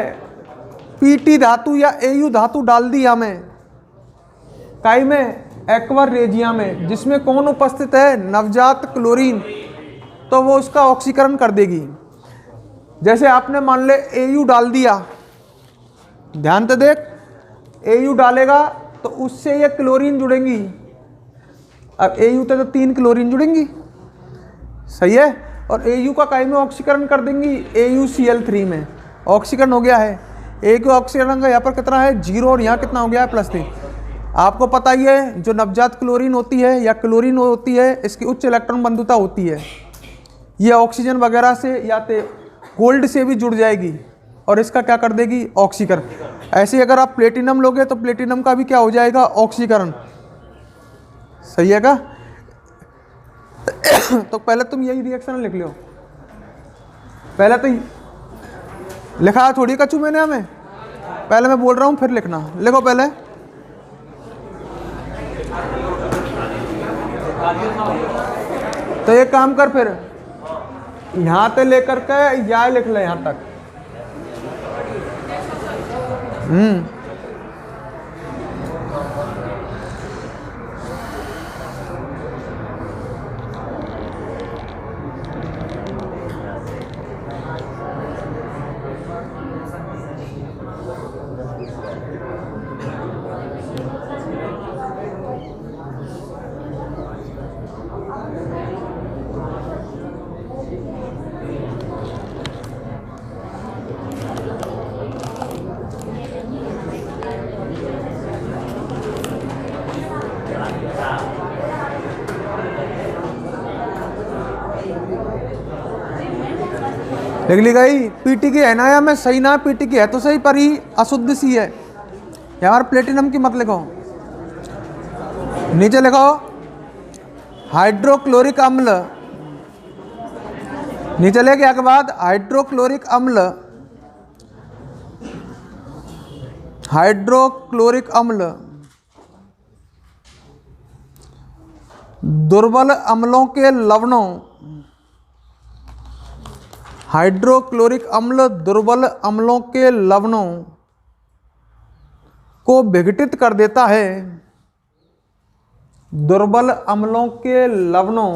S1: PT धातु या Au धातु डाल दी हमें काई में, एक्वा रेजिया में, जिसमें कौन उपस्थित है, नवजात क्लोरीन, तो वो उसका ऑक्सीकरण कर देगी। जैसे आपने मान ले Au डाल दिया, ध्यान से देख, Au डालेगा तो उससे ये क्लोरीन जुड़ेंगी। अब Au तो 3 क्लोरीन जुड़ेंगी, सही है। और Au का काई में ऑक्सीकरण कर देंगी, AuCl3 में ऑक्सीकरण हो गया है। एक ऑक्सीकरण का यहाँ पर कितना है, 0, और यहाँ कितना हो गया है, +3। आपको पता ही है जो नवजात क्लोरीन होती है या क्लोरीन होती है, इसकी उच्च इलेक्ट्रॉन बंधुता होती है। ये ऑक्सीजन वगैरह से या तो गोल्ड से भी जुड़ जाएगी और इसका क्या कर देगी, ऑक्सीकरण। ऐसे ही अगर आप प्लेटिनम लोगे तो प्लेटिनम का भी क्या हो जाएगा, ऑक्सीकरण, सही है का। तो पहले तुम यही रिएक्शन लिख लो, पहले तो लिखा थोड़ी कचू मैंने हमें, पहले मैं बोल रहा हूँ फिर लिखना। लिखो पहले, तो एक काम कर, फिर यहां से लेकर के यह लिख ले यहां तक। लिख ली गई। पीटी की है ना, या मैं सही ना, पीटी की है तो सही, पर ही अशुद्ध सी है। यार प्लेटिनम की मत लिखो, नीचे लिखो हाइड्रोक्लोरिक अम्ल, नीचे ले गया के बाद हाइड्रोक्लोरिक अम्ल, हाइड्रोक्लोरिक अम्ल दुर्बल अम्लों के लवणों, हाइड्रोक्लोरिक अम्ल दुर्बल अम्लों के लवणों को विघटित कर देता है, दुर्बल अम्लों के लवणों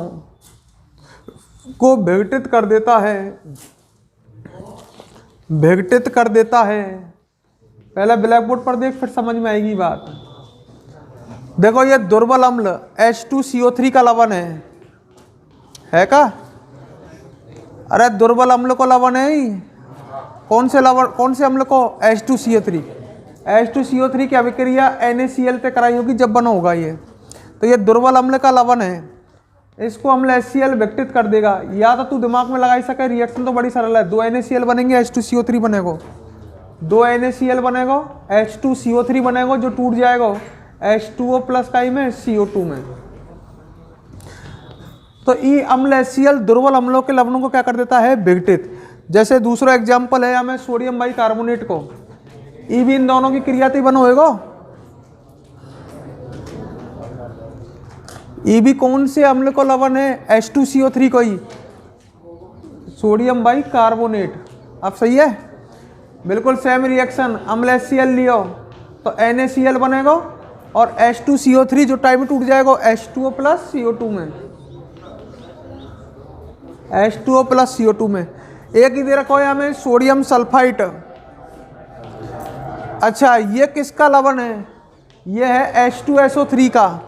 S1: को विघटित कर देता है, विघटित कर देता है। पहले ब्लैक बोर्ड पर देख, फिर समझ में आएगी बात। देखो ये दुर्बल अम्ल H2CO3 का लवण है का? अरे दुर्बल अम्ल को लवण है ही। कौन से लवण, कौन से अम्ल को? H2CO3। H2CO3 की अभिक्रिया NaCl पे कराई होगी जब बना होगा ये, तो ये दुर्बल अम्ल का लवण है। इसको अम्ल HCl विघटित कर देगा। या तो तू दिमाग में लगाई सके, रिएक्शन तो बड़ी सरल है। 2 NaCl बनेंगे, H2CO3 बनेगा। 2 NaCl बनेगा, H2CO3 बनेगा, जो टूट जाएगा H2O प्लस का में CO2 में। तो ई अम्ल HCl दुर्बल अम्लों के लवणों को क्या कर देता है? विघटित। जैसे दूसरा एग्जाम्पल है हमें सोडियम बाइकार्बोनेट को, ई भी इन दोनों की क्रिया से बना होगा। ई भी कौन से अम्ल को लवण है? H2CO3 को ही, सोडियम बाइकार्बोनेट। अब सही है, बिल्कुल सेम रिएक्शन। अम्ल HCl लियो तो NaCl बनेगा और H2CO3 जो टाइम में टूट जाएगा H2O प्लस CO2 में, H2O प्लस CO2 में। एक ही दे रखो है हमें सोडियम सल्फाइड। अच्छा ये किसका लवण है? ये है H2SO3 का,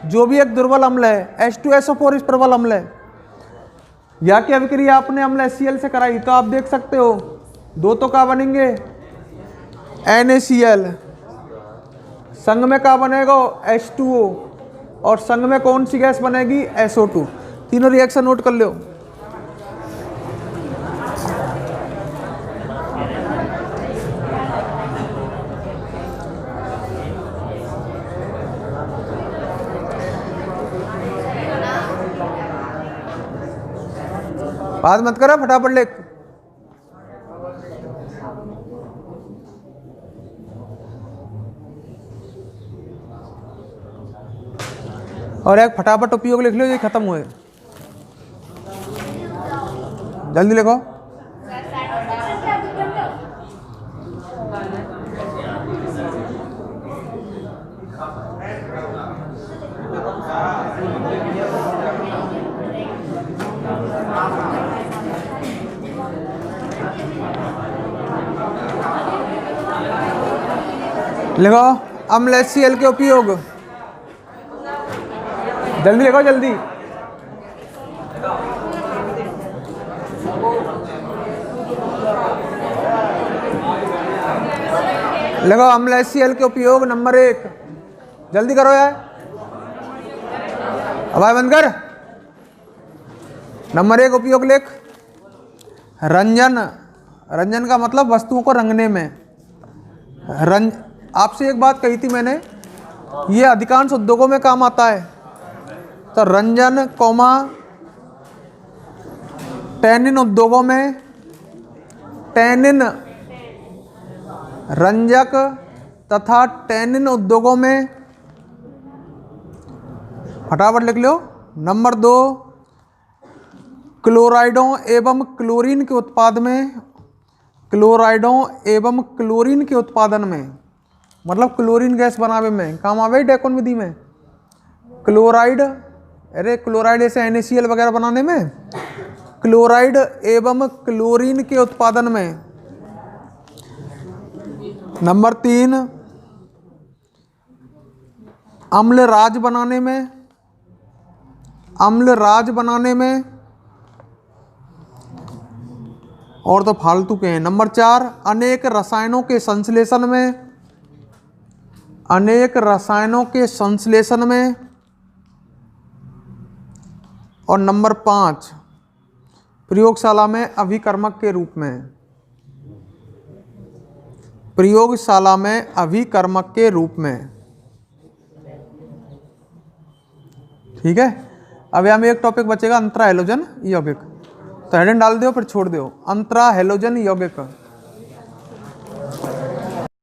S1: जो भी एक दुर्बल अम्ल है। H2SO4 इस प्रबल अम्ल है। या की अभिक्रिया आपने अम्ल HCl से कराई, तो आप देख सकते हो दो तो क्या बनेंगे? NaCl। संग में क्या बनेगा? H2O। और संग में कौन सी गैस बनेगी? SO2। तीनों रिएक्शन नोट कर लो। बात मत करो, फटाफट लिख। और एक फटाफट उपयोग लिख लो, ये खत्म हुए। जल्दी लिखो। लिखो अम्ल HCl के उपयोग। जल्दी लिखो जल्दी। लिखो अम्ल HCl के उपयोग नंबर 1। जल्दी करो यार, आवाज बंद कर। नंबर 1 उपयोग लिख, रंजन। रंजन का मतलब वस्तुओं को रंगने में। आपसे एक बात कही थी मैंने, ये अधिकांश उद्योगों में काम आता है। तो रंजन कौमा टैनिन उद्योगों में, टैनिन रंजक तथा टैनिन उद्योगों में। फटाफट लिख लो। नंबर 2 क्लोराइडों एवं क्लोरीन के उत्पाद में, क्लोराइडों एवं क्लोरीन के उत्पादन में, मतलब क्लोरीन गैस बनावे में काम आवे डेकोन विधि में। क्लोराइड, अरे क्लोराइड ऐसे NaCl वगैरह बनाने में, क्लोराइड एवं क्लोरीन के उत्पादन में। नंबर 3 अम्लराज बनाने में, अम्लराज बनाने में। और तो फालतू के हैं। नंबर 4 अनेक रसायनों के संश्लेषण में, अनेक रसायनों के संश्लेषण में। और नंबर 5 प्रयोगशाला में अभिकर्मक के रूप में, प्रयोगशाला में अभिकर्मक के रूप में। ठीक है। अब यहाँ में एक टॉपिक बचेगा, अंतरा हैलोजन यौगिक। तो हेडिंग डाल दो फिर छोड़ दो, अंतरा हैलोजन यौगिक।